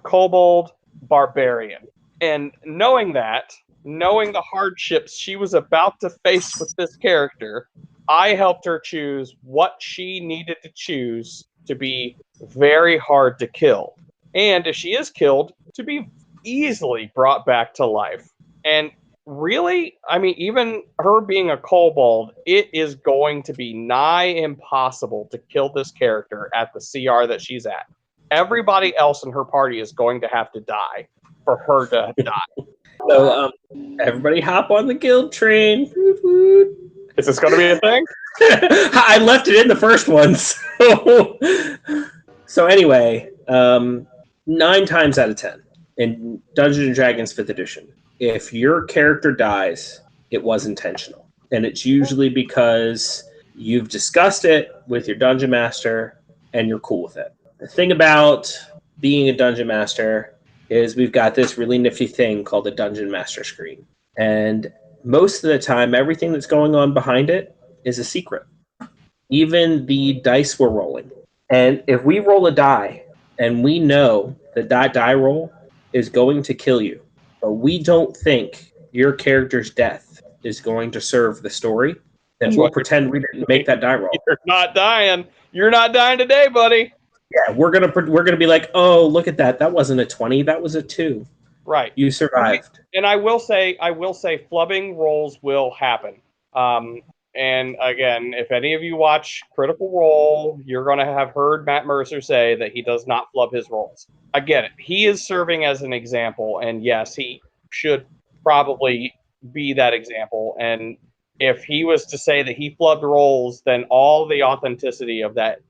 Kobold Barbarian. And knowing the hardships she was about to face with this character, I helped her choose what she needed to choose to be very hard to kill. And if she is killed, to be easily brought back to life. And really, I mean, even her being a kobold, it is going to be nigh impossible to kill this character at the CR that she's at. Everybody else in her party is going to have to die for her to die. So, everybody hop on the guild train. Is this going to be a thing? I left it in the first one. So anyway, 9 times out of 10 in Dungeons & Dragons 5th edition, if your character dies, it was intentional. And it's usually because you've discussed it with your dungeon master and you're cool with it. The thing about being a dungeon master is we've got this really nifty thing called the dungeon master screen. And most of the time, everything that's going on behind it is a secret. Even the dice we're rolling. And if we roll a die and we know that that die roll is going to kill you, but we don't think your character's death is going to serve the story, then we'll pretend we didn't make that die roll. You're not dying. You're not dying today, buddy. Yeah, we're gonna be like, oh, look at that. That wasn't a 20. That was a 2. Right. You survived. And I will say, flubbing rolls will happen. And again, if any of you watch Critical Role, you're going to have heard Matt Mercer say that he does not flub his rolls. I get it. He is serving as an example, and yes, he should probably be that example. And if he was to say that he flubbed rolls, then all the authenticity of that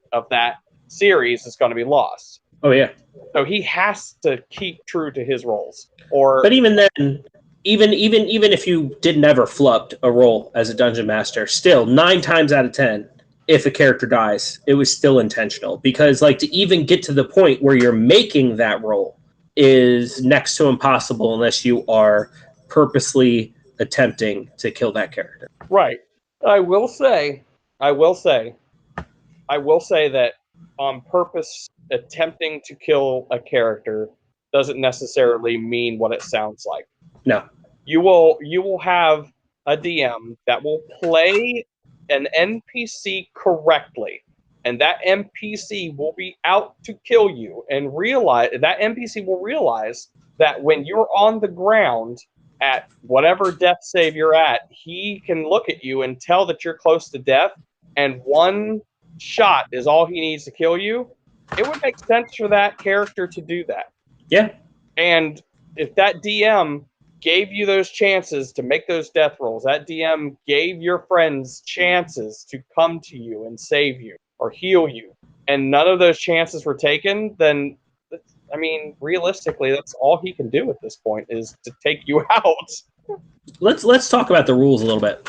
series is going to be lost. Oh yeah. So he has to keep true to his roles. But even then, even if you did never flubbed a roll as a dungeon master, still 9 times out of 10, if a character dies, it was still intentional. Because to even get to the point where you're making that roll is next to impossible unless you are purposely attempting to kill that character. Right. I will say that on purpose attempting to kill a character doesn't necessarily mean what it sounds like. No. You will have a DM that will play an NPC correctly, and that NPC will be out to kill you, and that NPC will realize that when you're on the ground at whatever death save you're at, he can look at you and tell that you're close to death, and one shot is all he needs to kill you. It would make sense for that character to do that. Yeah. And if that DM gave you those chances to make those death rolls, that DM gave your friends chances to come to you and save you or heal you, and none of those chances were taken, then, I mean, realistically, that's all he can do at this point is to take you out. Let's talk about the rules a little bit.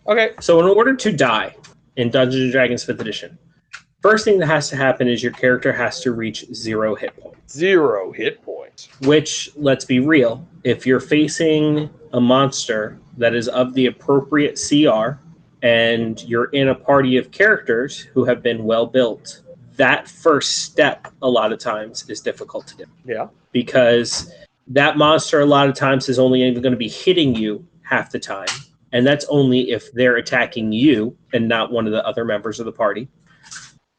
Okay. So in order to die in Dungeons & Dragons 5th edition, first thing that has to happen is your character has to reach 0 hit points. 0 hit points. Which, let's be real, if you're facing a monster that is of the appropriate CR and you're in a party of characters who have been well built, that first step a lot of times is difficult to do. Yeah. Because that monster a lot of times is only even going to be hitting you half the time. And that's only if they're attacking you and not one of the other members of the party.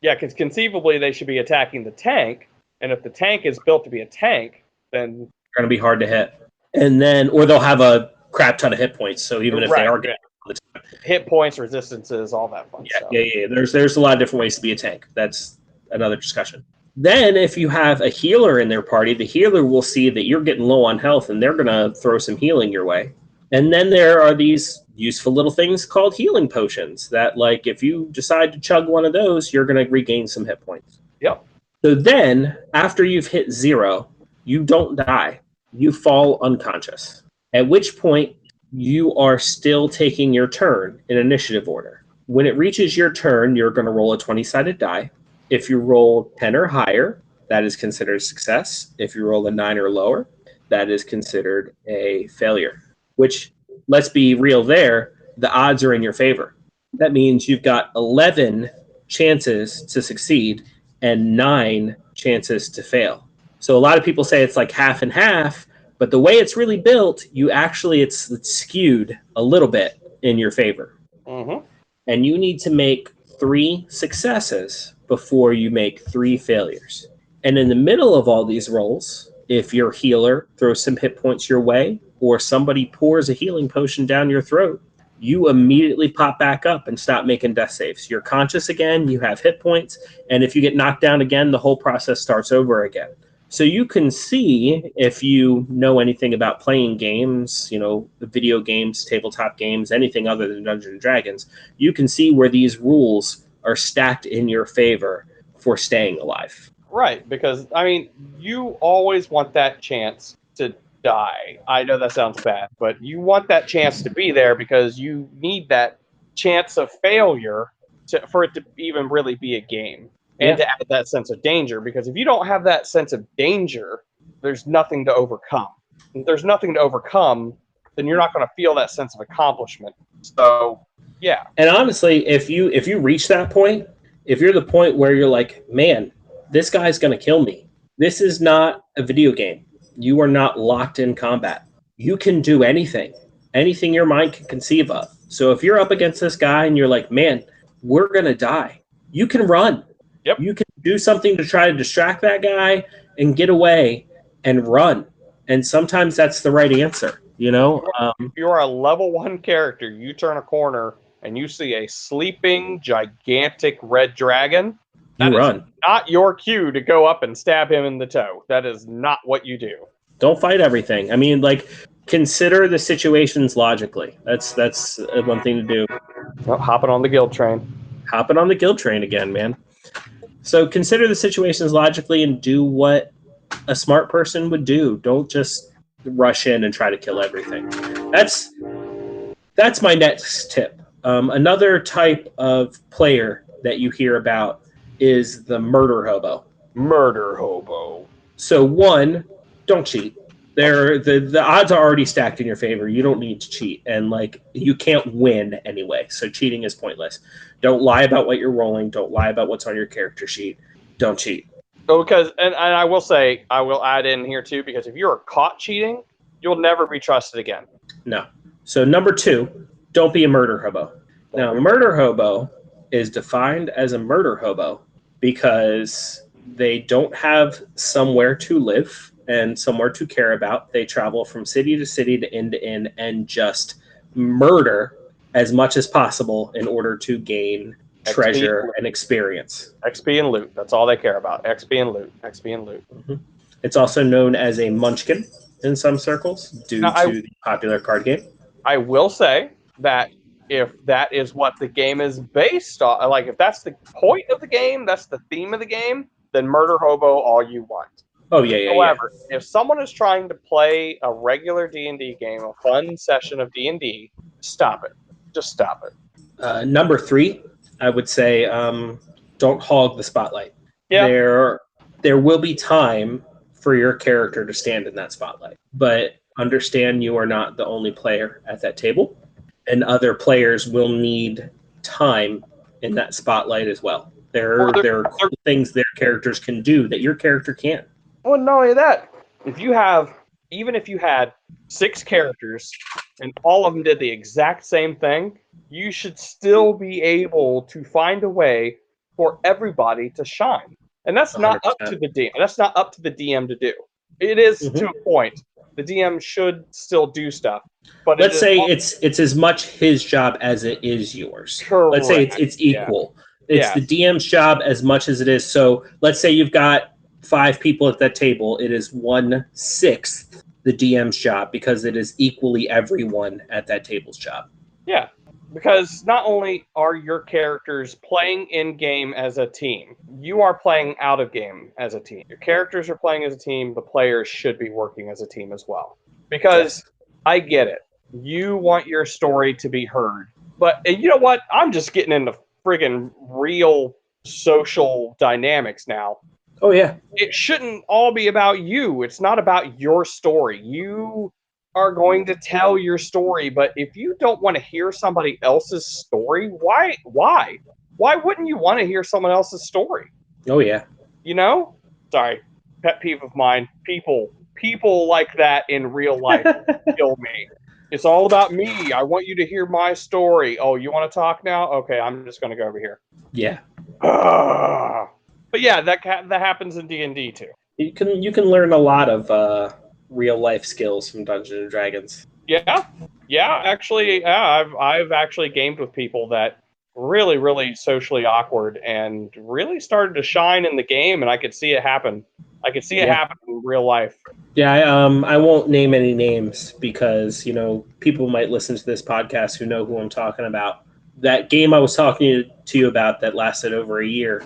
Yeah, because conceivably they should be attacking the tank, and if the tank is built to be a tank, then they're going to be hard to hit. And then, or they'll have a crap ton of hit points, so even if they are getting all the time. Hit points, resistances, all that fun stuff. Yeah. There's a lot of different ways to be a tank. That's another discussion. Then if you have a healer in their party, the healer will see that you're getting low on health and they're going to throw some healing your way. And then there are these useful little things called healing potions that, like, if you decide to chug one of those, you're going to regain some hit points. Yep. So then, after you've hit 0, you don't die. You fall unconscious. At which point, you are still taking your turn in initiative order. When it reaches your turn, you're going to roll a 20-sided die. If you roll 10 or higher, that is considered success. If you roll a 9 or lower, that is considered a failure. Which, let's be real there, the odds are in your favor. That means you've got 11 chances to succeed and 9 chances to fail. So a lot of people say it's like half and half, but the way it's really built, it's skewed a little bit in your favor. Mm-hmm. And you need to make 3 successes before you make 3 failures. And in the middle of all these rolls, if your healer throws some hit points your way, or somebody pours a healing potion down your throat, you immediately pop back up and stop making death saves. You're conscious again, you have hit points, and if you get knocked down again, the whole process starts over again. So you can see, if you know anything about playing games, video games, tabletop games, anything other than Dungeons and Dragons, you can see where these rules are stacked in your favor for staying alive. Right, because, you always want that chance to die. I know that sounds bad, but you want that chance to be there because you need that chance of failure for it to even really be a game. And to add that sense of danger, because if you don't have that sense of danger, there's nothing to overcome. If there's nothing to overcome, then you're not going to feel that sense of accomplishment. So, yeah. And honestly, if you reach that point, if you're the point where you're like, man, this guy's going to kill me. This is not a video game. You are not locked in combat. You can do anything your mind can conceive of. So if you're up against this guy and you're like, man, we're going to die, you can run. Yep. You can do something to try to distract that guy and get away and run. And sometimes that's the right answer, If you're a level 1 character, you turn a corner and you see a sleeping, gigantic red dragon. You run. Not your cue to go up and stab him in the toe. That is not what you do. Don't fight everything. Consider the situations logically. That's one thing to do. Well, hopping on the guild train. Hopping on the guild train again, man. So consider the situations logically and do what a smart person would do. Don't just rush in and try to kill everything. That's my next tip. Another type of player that you hear about is the murder hobo. Murder hobo. So 1, don't cheat. The odds are already stacked in your favor. You don't need to cheat, and you can't win anyway. So cheating is pointless. Don't lie about what you're rolling. Don't lie about what's on your character sheet. Don't cheat. Because, and I will say, I will add in here too, because if you're caught cheating, you'll never be trusted again. No. So number 2, don't be a murder hobo. Now, a murder hobo is defined as a murder hobo because they don't have somewhere to live and somewhere to care about. They travel from city to city to inn and just murder as much as possible in order to gain treasure and experience. XP and loot. That's all they care about. XP and loot. XP and loot. Mm-hmm. It's also known as a munchkin in some circles due to the popular card game. I will say that if that is what the game is based on, if that's the point of the game, that's the theme of the game, then murder hobo all you want. Oh, yeah. However, if someone is trying to play a regular D&D game, a fun session of D&D, stop it. Just stop it. Number 3, I would say, don't hog the spotlight. Yeah. There will be time for your character to stand in that spotlight, but understand you are not the only player at that table, and other players will need time in that spotlight as well. There are cool things their characters can do that your character can't. Well, not only that, even if you had 6 characters and all of them did the exact same thing, you should still be able to find a way for everybody to shine. And that's not 100%. Up to the DM. That's not up to the DM to do. It is to a point. The DM should still do stuff. But let's say it's as much his job as it is yours. Correct. Let's say it's equal. It's the DM's job as much as it is. So let's say you've got 5 people at that table. It is 1/6 the DM's job because it is equally everyone at that table's job. Yeah, because not only are your characters playing in-game as a team, you are playing out of game as a team. Your characters are playing as a team, the players should be working as a team as well. Because I get it. You want your story to be heard. But you know what? I'm just getting into friggin' real social dynamics now. Oh, yeah. It shouldn't all be about you. It's not about your story. You are going to tell your story, but if you don't want to hear somebody else's story, why? Why wouldn't you want to hear someone else's story? Oh, yeah. You know? Sorry, pet peeve of mine. People like that in real life kill me. It's all about me. I want you to hear my story. Oh, you want to talk now? Okay, I'm just going to go over here. Yeah. But yeah, that happens in D&D too. You can learn a lot of real life skills from Dungeons and Dragons. Yeah. Actually, I've actually gamed with people that really, really socially awkward and really started to shine in the game, and I could see it happen. I could see it happen in real life. Yeah, I won't name any names because, people might listen to this podcast who know who I'm talking about. That game I was talking to you about that lasted over a year,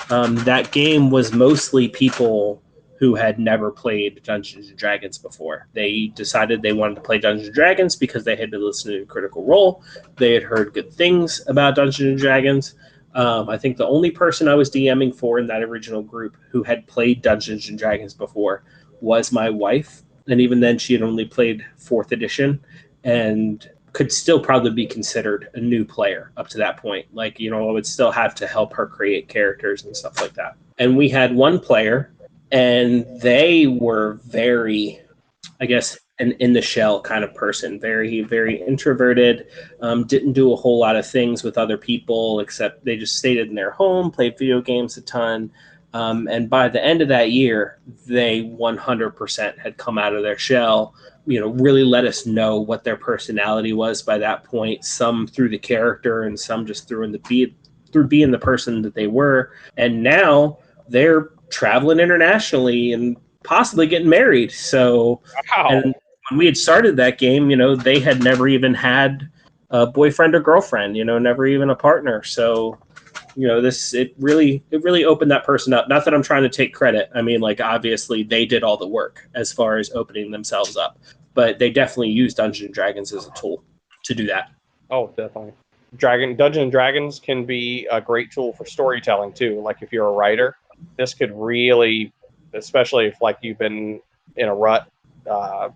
that game was mostly people who had never played Dungeons and Dragons before. They decided they wanted to play Dungeons and Dragons because they had been listening to Critical Role. They had heard good things about Dungeons and Dragons. I think the only person I was DMing for in that original group who had played Dungeons and Dragons before was my wife. And even then, she had only played 4th edition and could still probably be considered a new player up to that point. I would still have to help her create characters and stuff like that. And we had one player, and they were very, I guess, an in-the-shell kind of person. Very, very introverted, didn't do a whole lot of things with other people, except they just stayed in their home, played video games a ton. And by the end of that year, they 100% had come out of their shell, really let us know what their personality was by that point, some through the character and some just through being the person that they were. And now they're traveling internationally and possibly getting married. So, and when we had started that game, they had never even had a boyfriend or girlfriend, never even a partner. So, it really opened that person up. Not that I'm trying to take credit. I mean, obviously they did all the work as far as opening themselves up, but they definitely used Dungeons and Dragons as a tool to do that. Oh, definitely. Dungeons and Dragons can be a great tool for storytelling too. Like if you're a writer, this could really, especially if you've been in a rut,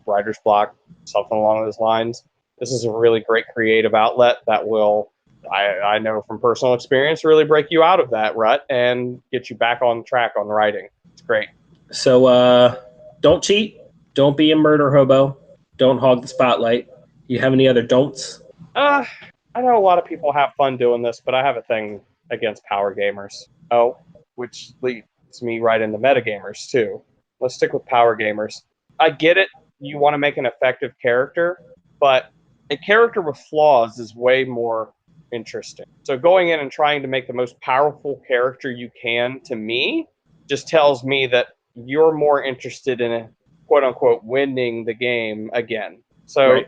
writer's block, something along those lines. This is a really great creative outlet that will, I know from personal experience, really break you out of that rut and get you back on track on writing. It's great. So don't cheat. Don't be a murder hobo. Don't hog the spotlight. You have any other don'ts? I know a lot of people have fun doing this, but I have a thing against power gamers. Oh, which leads me right into metagamers too. Let's stick with power gamers. I get it. You want to make an effective character, but a character with flaws is way more interesting. So going in and trying to make the most powerful character you can, to me, just tells me that you're more interested in quote unquote winning the game again. So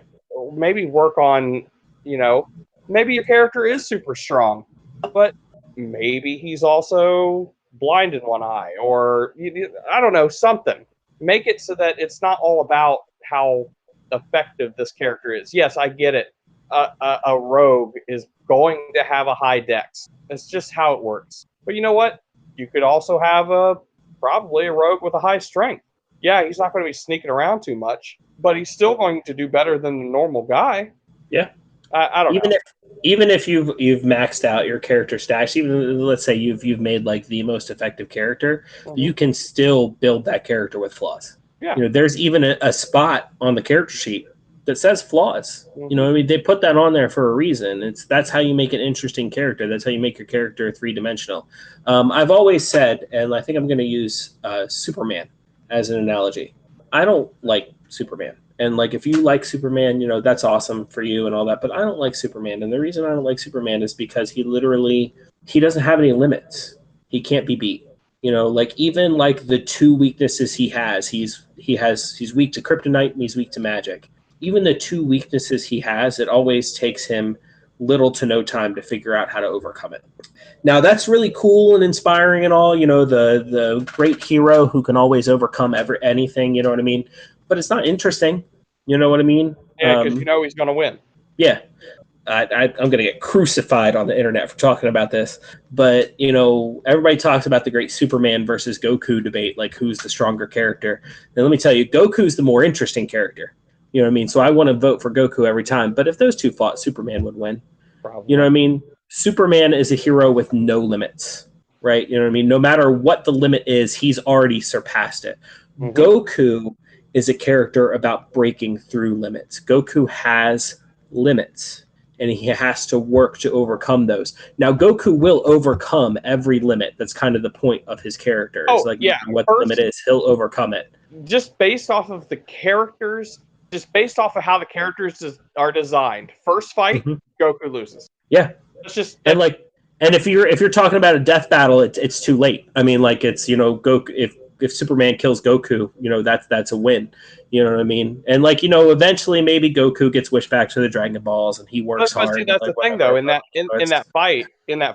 maybe work on, maybe your character is super strong, but maybe he's also blind in one eye, or I don't know, something. Make it so that it's not all about how effective this character is. Yes, I get it. A rogue is going to have a high dex. That's just how it works. But you know what? You could also have probably a rogue with a high strength. Yeah, he's not going to be sneaking around too much, but he's still going to do better than the normal guy. Yeah. I don't know. Even if you've maxed out your character stacks, even let's say you've made the most effective character, you can still build that character with flaws. Yeah. There's even a spot on the character sheet that says flaws. They put that on there for a reason. That's how you make an interesting character. That's how you make your character 3-dimensional. I've always said, and I think I'm going to use Superman as an analogy. I don't like Superman. And like, if you like Superman, you know, that's awesome for you and all that. But I don't like Superman, and the reason I don't like Superman is because he doesn't have any limits. He can't be beat. You know, like even like the two weaknesses he has, he's weak to kryptonite and he's weak to magic. Even the two weaknesses he has, it always takes him little to no time to figure out how to overcome it. Now that's really cool and inspiring and all, you know, the great hero who can always overcome anything, you know what I mean? But it's not interesting, you know what I mean? Yeah, because you know he's going to win. Yeah. I'm going to get crucified on the internet for talking about this, but you know, everybody talks about the great Superman versus Goku debate, like who's the stronger character. And let me tell you, Goku's the more interesting character. You know what I mean? So I want to vote for Goku every time. But if those two fought, Superman would win. Probably. You know what I mean? Superman is a hero with no limits, right? You know what I mean? No matter what the limit is, he's already surpassed it. Mm-hmm. Goku is a character about breaking through limits. Goku has limits, and he has to work to overcome those. Now, Goku will overcome every limit. That's kind of the point of his character. It's like, yeah, what the limit is, he'll overcome it. Just based off of the characters, just based off of how the characters are designed, first fight, Goku loses. Yeah. It's just and if you're talking about a death battle, it's too late. I mean, like, it's, you know, Goku, if Superman kills Goku, you know, that's a win. You know what I mean? And like, you know, eventually maybe Goku gets wished back to the Dragon Balls and he works hard. See, that's like, the thing, though. In that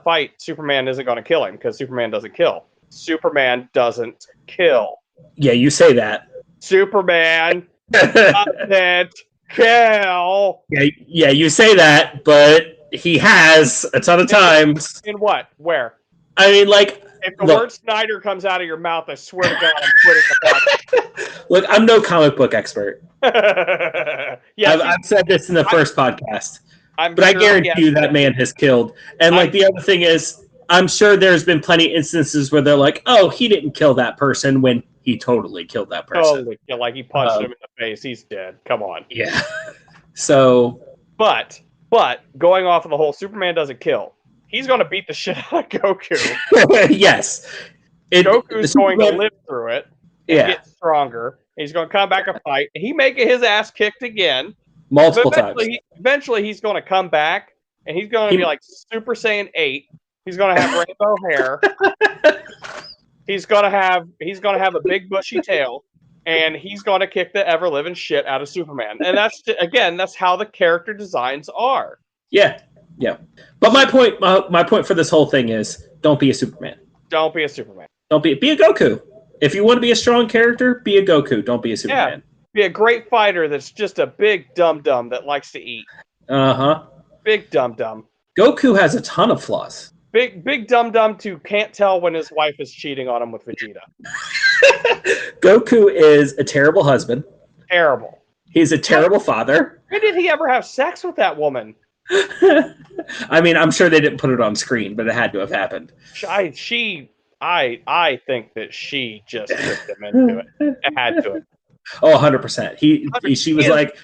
fight, Superman isn't going to kill him because Superman doesn't kill. Superman doesn't kill. Yeah, you say that. Superman doesn't kill. Yeah, you say that, but he has a ton of times. In what? Where? I mean, like, if the word Snyder comes out of your mouth, I swear to God, I'm quitting the podcast. Look, I'm no comic book expert. Yeah, I've said this in the first podcast, but I guarantee you that man has killed. And like, the other thing is, I'm sure there's been plenty of instances where they're like, "Oh, he didn't kill that person," when he totally killed that person. Totally, yeah, like he punched him in the face. He's dead. Come on. Yeah. So, but going off of the whole Superman doesn't kill. He's going to beat the shit out of Goku. Yes. Goku's going to live through it and get stronger. He's going to come back and fight. He may get his ass kicked again. Multiple times. Eventually, he's going to come back, and he's going to be like Super Saiyan 8. He's going to have rainbow hair. He's going to have a big bushy tail, and he's going to kick the ever-living shit out of Superman. And that's how the character designs are. Yeah. Yeah, but my point for this whole thing is, don't be a Superman. Don't be a Superman. Don't be a Goku. If you want to be a strong character, be a Goku. Don't be a Superman. Yeah, be a great fighter that's just a big dum-dum that likes to eat. Uh-huh. Big dum-dum. Goku has a ton of flaws. Big dum-dum to can't tell when his wife is cheating on him with Vegeta. Goku is a terrible husband. Terrible. He's a terrible father. When did he ever have sex with that woman? I mean, I'm sure they didn't put it on screen, but it had to have happened. I think that she just tricked him into it. It had to. Oh, 100%. She was like,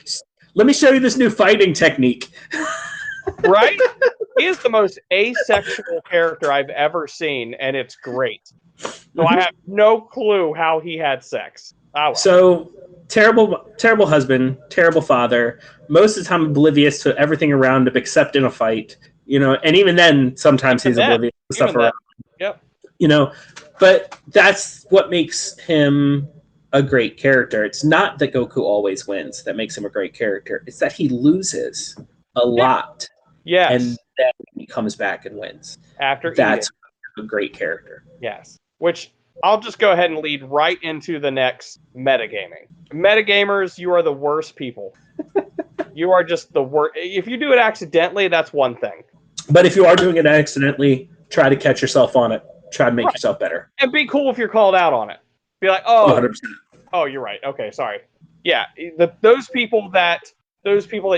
"Let me show you this new fighting technique." Right? He is the most asexual character I've ever seen, and it's great. So I have no clue how he had sex. Oh, well. So, terrible husband, terrible father, most of the time oblivious to everything around him except in a fight, you know, and even then sometimes he's oblivious to stuff around. Yep. You know, but that's what makes him a great character. It's not that Goku always wins that makes him a great character. It's that he loses a lot. Yes. And then he comes back and wins. That's a great character. Yes. Which I'll just go ahead and lead right into the next metagaming. Metagamers, you are the worst people. You are just the worst. If you do it accidentally, that's one thing. But if you are doing it accidentally, try to catch yourself on it. Try to make yourself better. And be cool if you're called out on it. Be like, oh, 100%. Oh, you're right. Okay, sorry. Yeah, those people that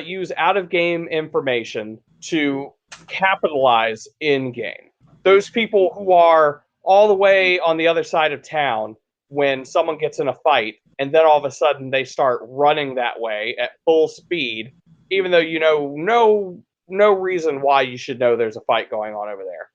use out-of-game information to capitalize in-game. Those people who are all the way on the other side of town when someone gets in a fight, and then all of a sudden they start running that way at full speed, even though you know no reason why you should know there's a fight going on over there.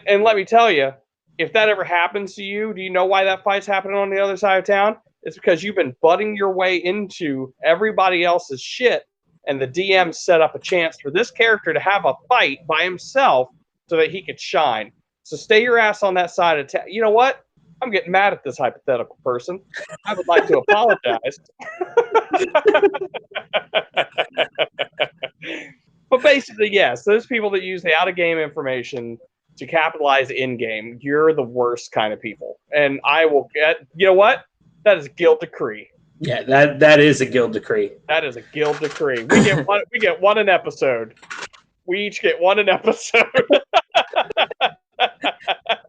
And let me tell you, if that ever happens to you, do you know why that fight's happening on the other side of town? It's because you've been butting your way into everybody else's shit, and the DM set up a chance for this character to have a fight by himself so that he could shine. So stay your ass on that side of town. You know what? I'm getting mad at this hypothetical person. I would like to apologize. But basically, yes, those people that use the out-of-game information to capitalize in-game, you're the worst kind of people. And I will get, you know what? That is a guild decree. Yeah, that is a guild decree. That is a guild decree. We get one an episode. We each get one an episode.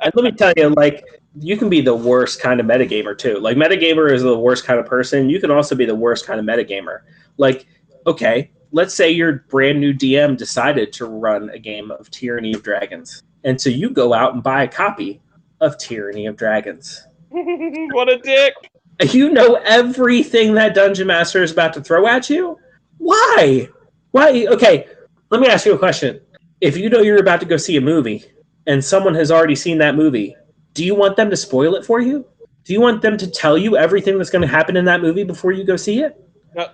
And let me tell you, like, you can be the worst kind of metagamer too. Like, metagamer is the worst kind of person. You can also be the worst kind of metagamer. Like, okay, let's say your brand new DM decided to run a game of Tyranny of Dragons. And so you go out and buy a copy of Tyranny of Dragons. What a dick. You know everything that Dungeon Master is about to throw at you? Why? Why? Okay, let me ask you a question. If you know you're about to go see a movie and someone has already seen that movie, do you want them to spoil it for you? Do you want them to tell you everything that's going to happen in that movie before you go see it?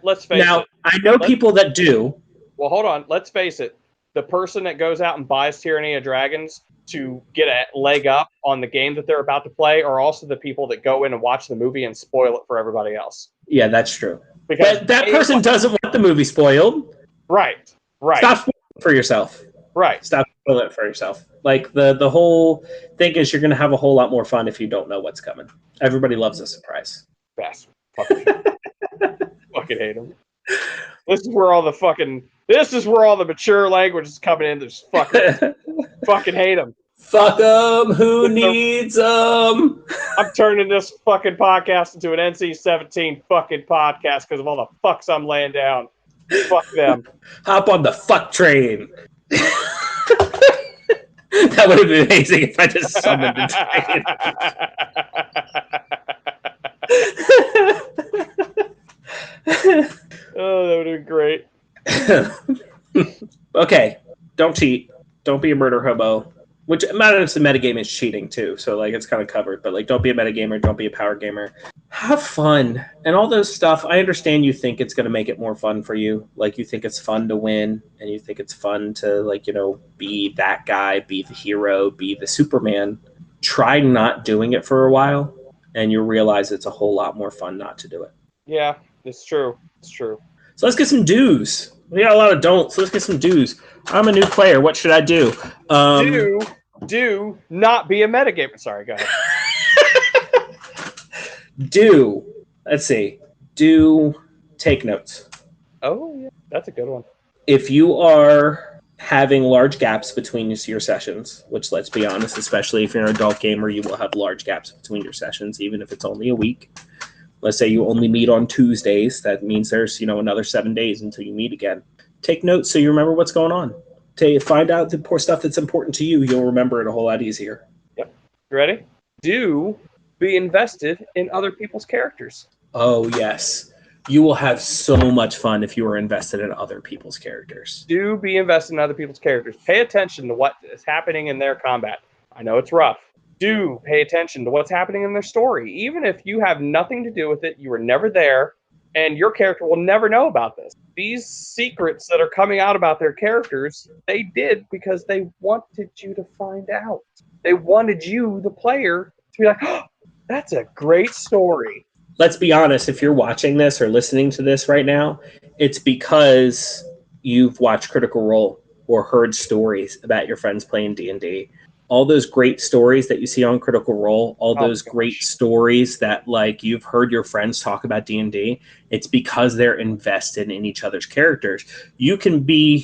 Let's face it. Now, I know people that do. Well, hold on. Let's face it. The person that goes out and buys Tyranny of Dragons to get a leg up on the game that they're about to play are also the people that go in and watch the movie and spoil it for everybody else. Yeah, that's true. Because but that person doesn't want the movie spoiled. Right. Stop spoiling it for yourself. Right. Stop spoiling it for yourself. Like, the whole thing is you're going to have a whole lot more fun if you don't know what's coming. Everybody loves a surprise. Bastard. Fucking hate them. This is where all the mature language is coming in. There's fucking hate them. Fuck them. Who needs them? I'm turning this fucking podcast into an NC-17 fucking podcast because of all the fucks I'm laying down. Fuck them. Hop on the fuck train. That would have been amazing if I just summoned the train. Oh, that would have been great. Okay, don't cheat. Don't be a murder hobo. Which, not if the metagame is cheating too, so like it's kind of covered. But like, don't be a metagamer. Don't be a power gamer. Have fun and all those stuff. I understand you think it's going to make it more fun for you. Like, you think it's fun to win, and you think it's fun to, like, you know, be that guy, be the hero, be the Superman. Try not doing it for a while, and you'll realize it's a whole lot more fun not to do it. Yeah, it's true. It's true. So let's get some do's. We got a lot of don'ts. So let's get some do's. I'm a new player. What should I do? Do not be a metagamer. Sorry, go ahead. Let's see. Take notes. Oh, yeah. That's a good one. If you are having large gaps between your sessions, which, let's be honest, especially if you're an adult gamer, you will have large gaps between your sessions, even if it's only a week. Let's say you only meet on Tuesdays. That means there's, another 7 days until you meet again. Take notes so you remember what's going on. To find out the poor stuff that's important to you, you'll remember it a whole lot easier. Yep. You ready? Do be invested in other people's characters. Oh, yes. You will have so much fun if you are invested in other people's characters. Do be invested in other people's characters. Pay attention to what is happening in their combat. I know it's rough. Do pay attention to what's happening in their story. Even if you have nothing to do with it, you were never there, and your character will never know about this. These secrets that are coming out about their characters, they did because they wanted you to find out. They wanted you, the player, to be like, oh, that's a great story. Let's be honest, if you're watching this or listening to this right now, it's because you've watched Critical Role or heard stories about your friends playing D&D. All those great stories that you see on Critical Role, all those great stories that, like, you've heard your friends talk about D&D, it's because they're invested in each other's characters. You can be,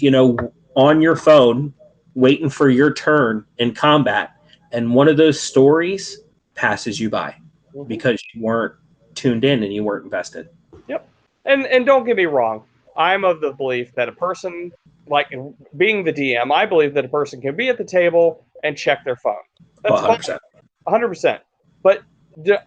on your phone waiting for your turn in combat, and one of those stories passes you by because you weren't tuned in and you weren't invested. Yep. And don't get me wrong. I'm of the belief that a person, like being the DM, I believe that a person can be at the table and check their phone. That's 100%. 100%. But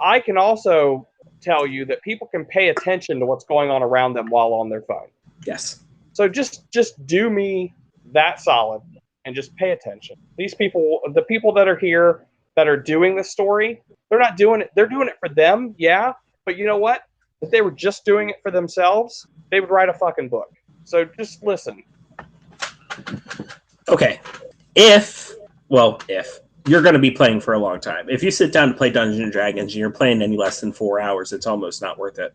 I can also tell you that people can pay attention to what's going on around them while on their phone. Yes. So just do me that solid and just pay attention. These people, the people that are here that are doing the story, they're not doing it. They're doing it for them, yeah. But you know what? If they were just doing it for themselves, they would write a fucking book. So just listen. Okay. If you're going to be playing for a long time, if you sit down to play Dungeons & Dragons and you're playing any less than 4 hours, it's almost not worth it.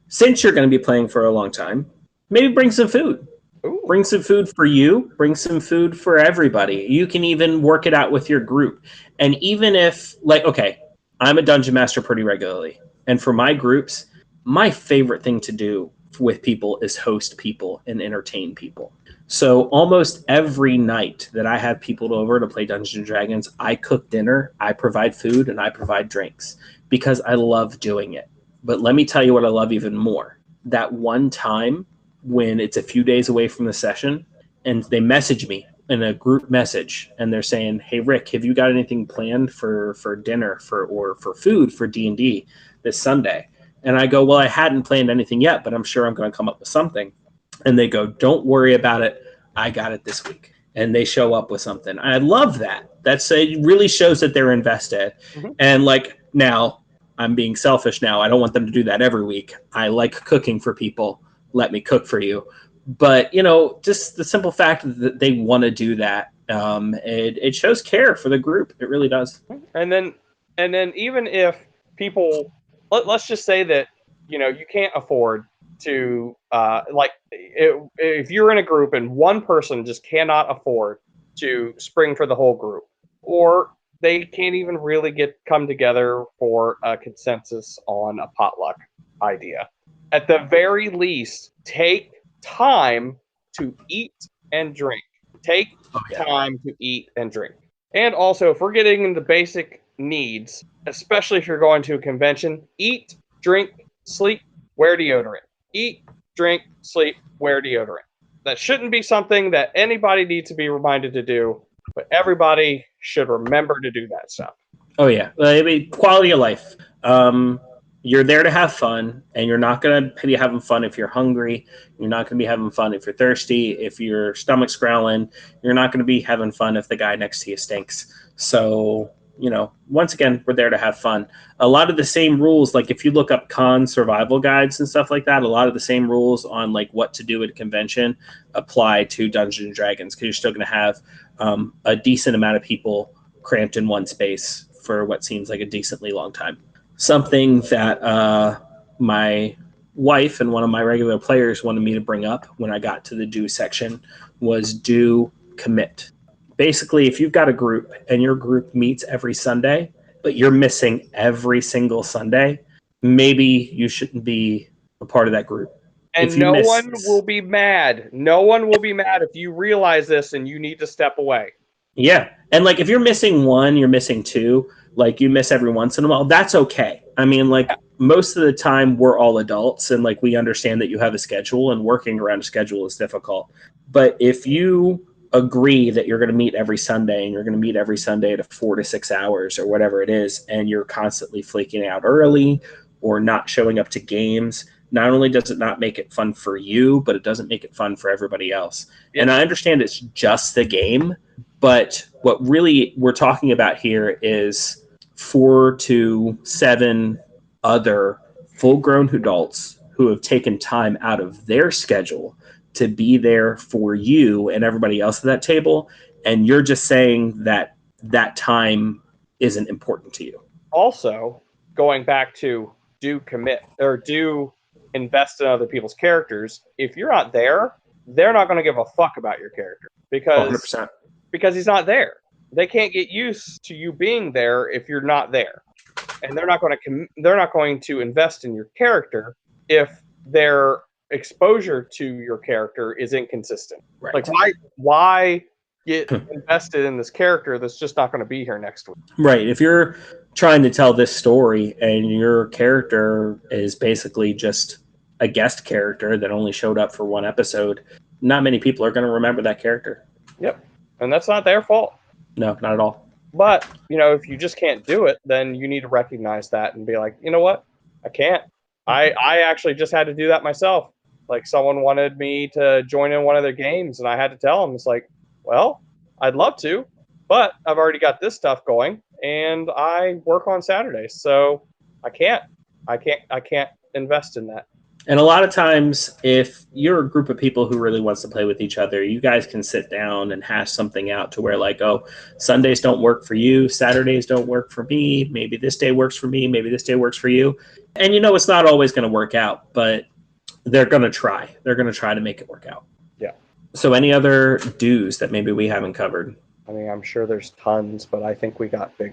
Since you're going to be playing for a long time, maybe bring some food. Ooh. Bring some food for you. Bring some food for everybody. You can even work it out with your group. And even if, like, okay, I'm a dungeon master pretty regularly. And for my groups, my favorite thing to do with people is host people and entertain people. So almost every night that I have people over to play Dungeons & Dragons, I cook dinner, I provide food, and I provide drinks because I love doing it. But let me tell you what I love even more. That one time when it's a few days away from the session and they message me in a group message and they're saying, hey, Rick, have you got anything planned for dinner or for food for D&D this Sunday? And I go, well, I hadn't planned anything yet, but I'm sure I'm going to come up with something. And they go, don't worry about it. I got it this week. And they show up with something. I love that. It really shows that they're invested. Mm-hmm. And like now, I'm being selfish now. I don't want them to do that every week. I like cooking for people. Let me cook for you. But, you know, just the simple fact that they want to do that, it shows care for the group. It really does. And then even if people, let's just say that, you know, you can't afford to, if you're in a group and one person just cannot afford to spring for the whole group, or they can't even really come together for a consensus on a potluck idea. At the very least, take time to eat and drink. Take time to eat and drink. And also, if we're getting into basic needs, especially if you're going to a convention, eat, drink, sleep, wear deodorant. Eat, drink, sleep, wear deodorant. That shouldn't be something that anybody needs to be reminded to do, but everybody should remember to do that stuff. Oh, yeah. I mean, quality of life. You're there to have fun, and you're not going to be having fun if you're hungry. You're not going to be having fun if you're thirsty. If your stomach's growling, you're not going to be having fun if the guy next to you stinks. So, you know, once again, we're there to have fun. A lot of the same rules, like if you look up con survival guides and stuff like that, a lot of the same rules on like what to do at a convention apply to Dungeons & Dragons, because you're still going to have a decent amount of people cramped in one space for what seems like a decently long time. Something that my wife and one of my regular players wanted me to bring up when I got to the do section was do commit. Basically, if you've got a group and your group meets every Sunday, but you're missing every single Sunday, maybe you shouldn't be a part of that group. And no one will be mad. No one will be mad if you realize this and you need to step away. Yeah. And like if you're missing one, you're missing two, like you miss every once in a while, that's okay. I mean, like most of the time we're all adults and like we understand that you have a schedule and working around a schedule is difficult. But if you agree that you're going to meet every Sunday and you're going to meet every Sunday at 4 to 6 hours or whatever it is, and you're constantly flaking out early or not showing up to games, not only does it not make it fun for you, but it doesn't make it fun for everybody else. Yeah. And I understand it's just the game, but what really we're talking about here is 4 to 7 other full-grown adults who have taken time out of their schedule to be there for you and everybody else at that table, and you're just saying that that time isn't important to you. Also, going back to do commit or do invest in other people's characters, if you're not there, they're not going to give a fuck about your character because 100%. Because he's not there. They can't get used to you being there if you're not there, and they're not going to invest in your character if their exposure to your character is inconsistent. Right. Like why get invested in this character that's just not going to be here next week? Right. If you're trying to tell this story and your character is basically just a guest character that only showed up for one episode, not many people are going to remember that character. Yep. And that's not their fault. No, not at all. But, you know, if you just can't do it, then you need to recognize that and be like, you know what? I can't. I actually just had to do that myself. Like, someone wanted me to join in one of their games, and I had to tell them, it's like, well, I'd love to, but I've already got this stuff going, and I work on Saturdays, so I can't. I can't invest in that. And a lot of times, if you're a group of people who really wants to play with each other, you guys can sit down and hash something out to where, like, oh, Sundays don't work for you, Saturdays don't work for me, maybe this day works for me, maybe this day works for you. And it's not always going to work out, but they're going to try. They're going to try to make it work out. Yeah. So any other do's that maybe we haven't covered? I mean, I'm sure there's tons, but I think we got the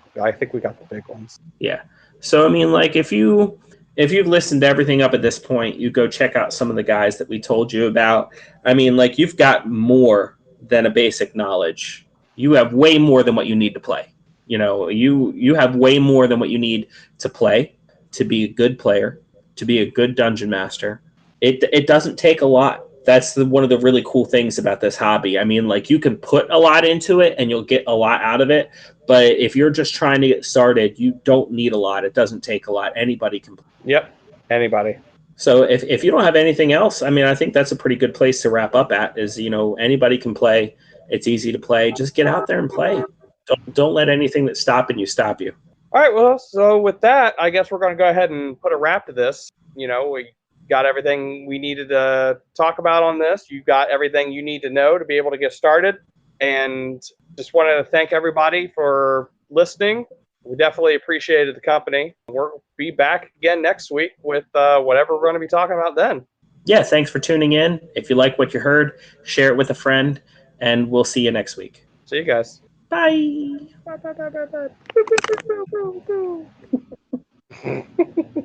big ones. Yeah. So, I mean, like, if you've listened to everything up at this point, you go check out some of the guys that we told you about. I mean, like, you've got more than a basic knowledge. You have way more than what you need to play. You have way more than what you need to play, to be a good player, to be a good dungeon master. It doesn't take a lot. That's one of the really cool things about this hobby. I mean, like, you can put a lot into it and you'll get a lot out of it. But if you're just trying to get started, you don't need a lot. It doesn't take a lot. Anybody can play. Yep, anybody. So if you don't have anything else, I mean, I think that's a pretty good place to wrap up at is, anybody can play. It's easy to play. Just get out there and play. Don't let anything that's stopping you stop you. All right, well, so with that, I guess we're going to go ahead and put a wrap to this. We got everything we needed to talk about on this. You got everything you need to know to be able to get started. And just wanted to thank everybody for listening. We definitely appreciated the company. We'll be back again next week with whatever we're going to be talking about then. Yeah, thanks for tuning in. If you like what you heard, share it with a friend, and we'll see you next week. See you guys. Bye. Bye.